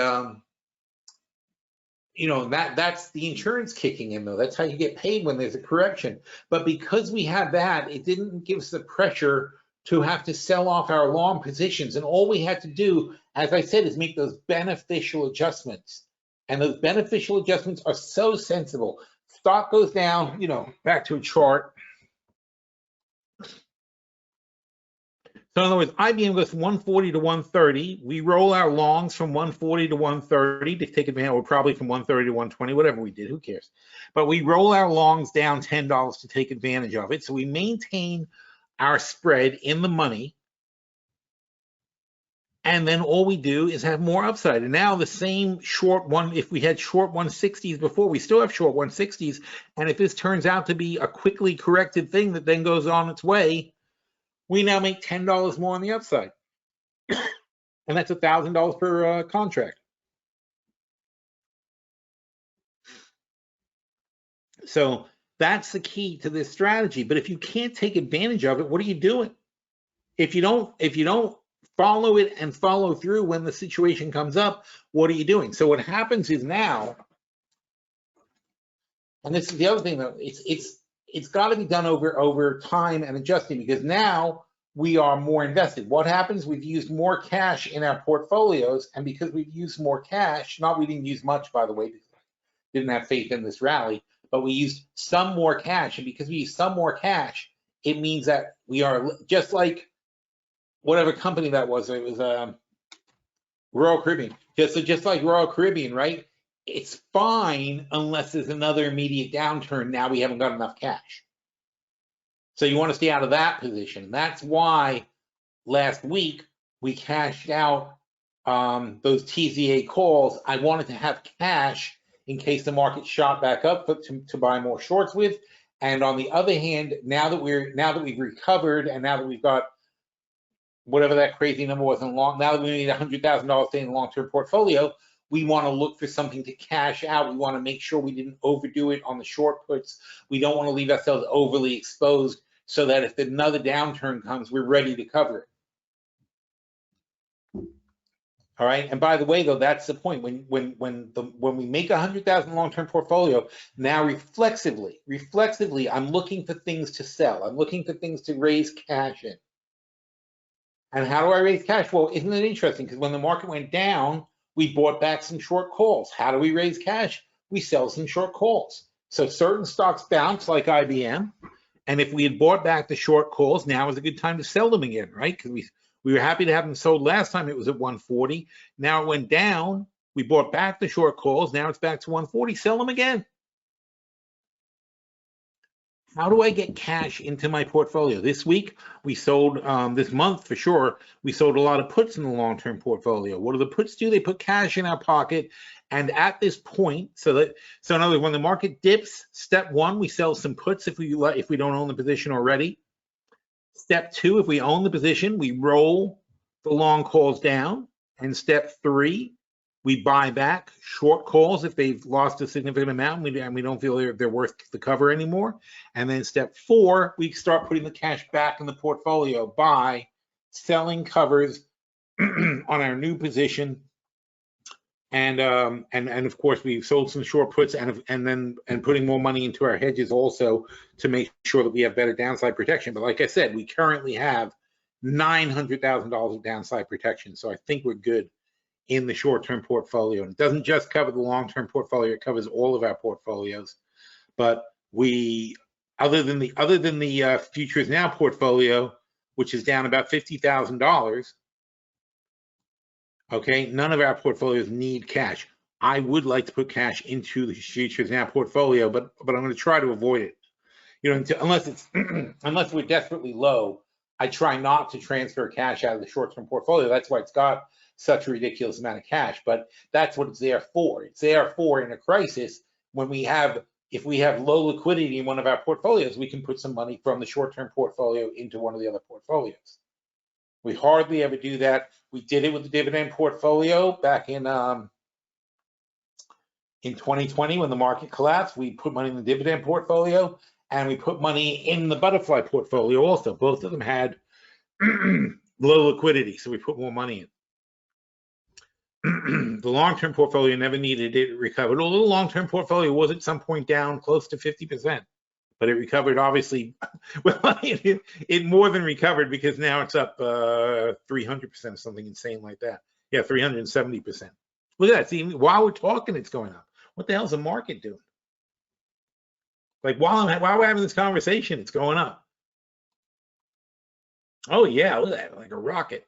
you know, that's the insurance kicking in, though. That's how you get paid when there's a correction. But because we have that, it didn't give us the pressure to have to sell off our long positions. And all we had to do, as I said, is make those beneficial adjustments. And those beneficial adjustments are so sensible. Stock goes down, you know, back to a chart. So in other words, IBM goes from 140 to 130. We roll our longs from 140 to 130 to take advantage, or probably from 130 to 120, whatever we did, who cares? But we roll our longs down $10 to take advantage of it. So we maintain our spread in the money. And then all we do is have more upside. And now the same short one, if we had short 160s before, we still have short 160s. And if this turns out to be a quickly corrected thing that then goes on its way, we now make $10 more on the upside. And that's $1,000 per contract. So that's the key to this strategy. But if you can't take advantage of it, what are you doing? If you don't follow it and follow through when the situation comes up, what are you doing? So what happens is now, and this is the other thing though, it's got to be done over time and adjusting, because now we are more invested. What happens? We've used more cash in our portfolios, and because we've used more cash, we didn't use much, by the way, because I didn't have faith in this rally, but we used some more cash, and because we used some more cash, it means that we are just like whatever company that was. It was Royal Caribbean. Just like Royal Caribbean, right? It's fine unless there's another immediate downturn. Now we haven't got enough cash. So you want to stay out of that position. That's why last week we cashed out those TZA calls. I wanted to have cash in case the market shot back up to buy more shorts with. And on the other hand, now that we've recovered and now that we've got whatever that crazy number was in long, now that we need $100,000 stay in the long-term portfolio, we want to look for something to cash out. We want to make sure we didn't overdo it on the short puts. We don't want to leave ourselves overly exposed so that if another downturn comes, we're ready to cover it. All right. And by the way, though, that's the point. When we make a 100,000 long-term portfolio, now reflexively, I'm looking for things to sell. I'm looking for things to raise cash in. And how do I raise cash? Well, isn't it interesting? Because when the market went down, we bought back some short calls. How do we raise cash? We sell some short calls. So certain stocks bounce, like IBM. And if we had bought back the short calls, now is a good time to sell them again, right? Because we were happy to have them sold last time. It was at 140. Now it went down. We bought back the short calls. Now it's back to 140. Sell them again. How do I get cash into my portfolio? This week, we sold, this month for sure, we sold a lot of puts in the long-term portfolio. What do the puts do? They put cash in our pocket. And at this point, so in other words, when the market dips, step one, we sell some puts if we don't own the position already. Step two, if we own the position, we roll the long calls down. And step three, we buy back short calls if they've lost a significant amount and we don't feel they're worth the cover anymore. And then step four, we start putting the cash back in the portfolio by selling covers on our new position. And of course, we've sold some short puts and putting more money into our hedges also to make sure that we have better downside protection. But like I said, we currently have $900,000 of downside protection. So I think we're good in the short-term portfolio. And it doesn't just cover the long-term portfolio, it covers all of our portfolios. But we, other than the Futures Now portfolio, which is down about $50,000, okay, none of our portfolios need cash. I would like to put cash into the Futures Now portfolio, but I'm going to try to avoid it. You know, unless we're desperately low, I try not to transfer cash out of the short-term portfolio. That's why it's got such a ridiculous amount of cash, but that's what it's there for. It's there for in a crisis when if we have low liquidity in one of our portfolios, we can put some money from the short-term portfolio into one of the other portfolios. We hardly ever do that. We did it with the dividend portfolio back in 2020 when the market collapsed. We put money in the dividend portfolio and we put money in the butterfly portfolio also. Both of them had low liquidity, so we put more money in. The long-term portfolio never needed it. It recovered. Although the long-term portfolio was at some point down close to 50%, but it recovered obviously. Well, it more than recovered because now it's up 300% or something insane like that. Yeah, 370%. Look at that. See, while we're talking, it's going up. What the hell is the market doing? Like while we're having this conversation, it's going up. Oh yeah, look at that, like a rocket.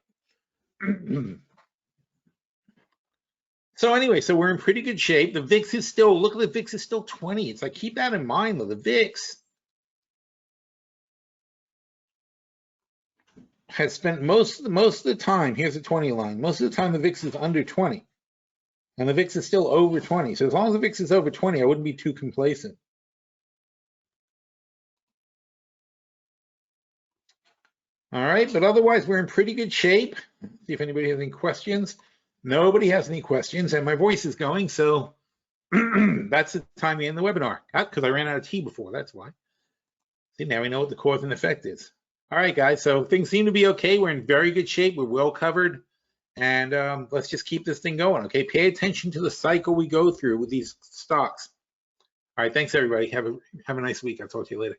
So anyway, so we're in pretty good shape. The VIX is still, look at the VIX is still 20. It's like, keep that in mind though. The VIX has spent most of the time, here's the 20 line, most of the time the VIX is under 20. And the VIX is still over 20. So as long as the VIX is over 20, I wouldn't be too complacent. All right, but otherwise we're in pretty good shape. See if anybody has any questions. Nobody has any questions, and my voice is going, so that's the time we end the webinar. Because I ran out of tea before, that's why. See, now we know what the cause and effect is. All right, guys, so things seem to be okay. We're in very good shape. We're well covered, and let's just keep this thing going, okay? Pay attention to the cycle we go through with these stocks. All right, thanks, everybody. Have a nice week. I'll talk to you later.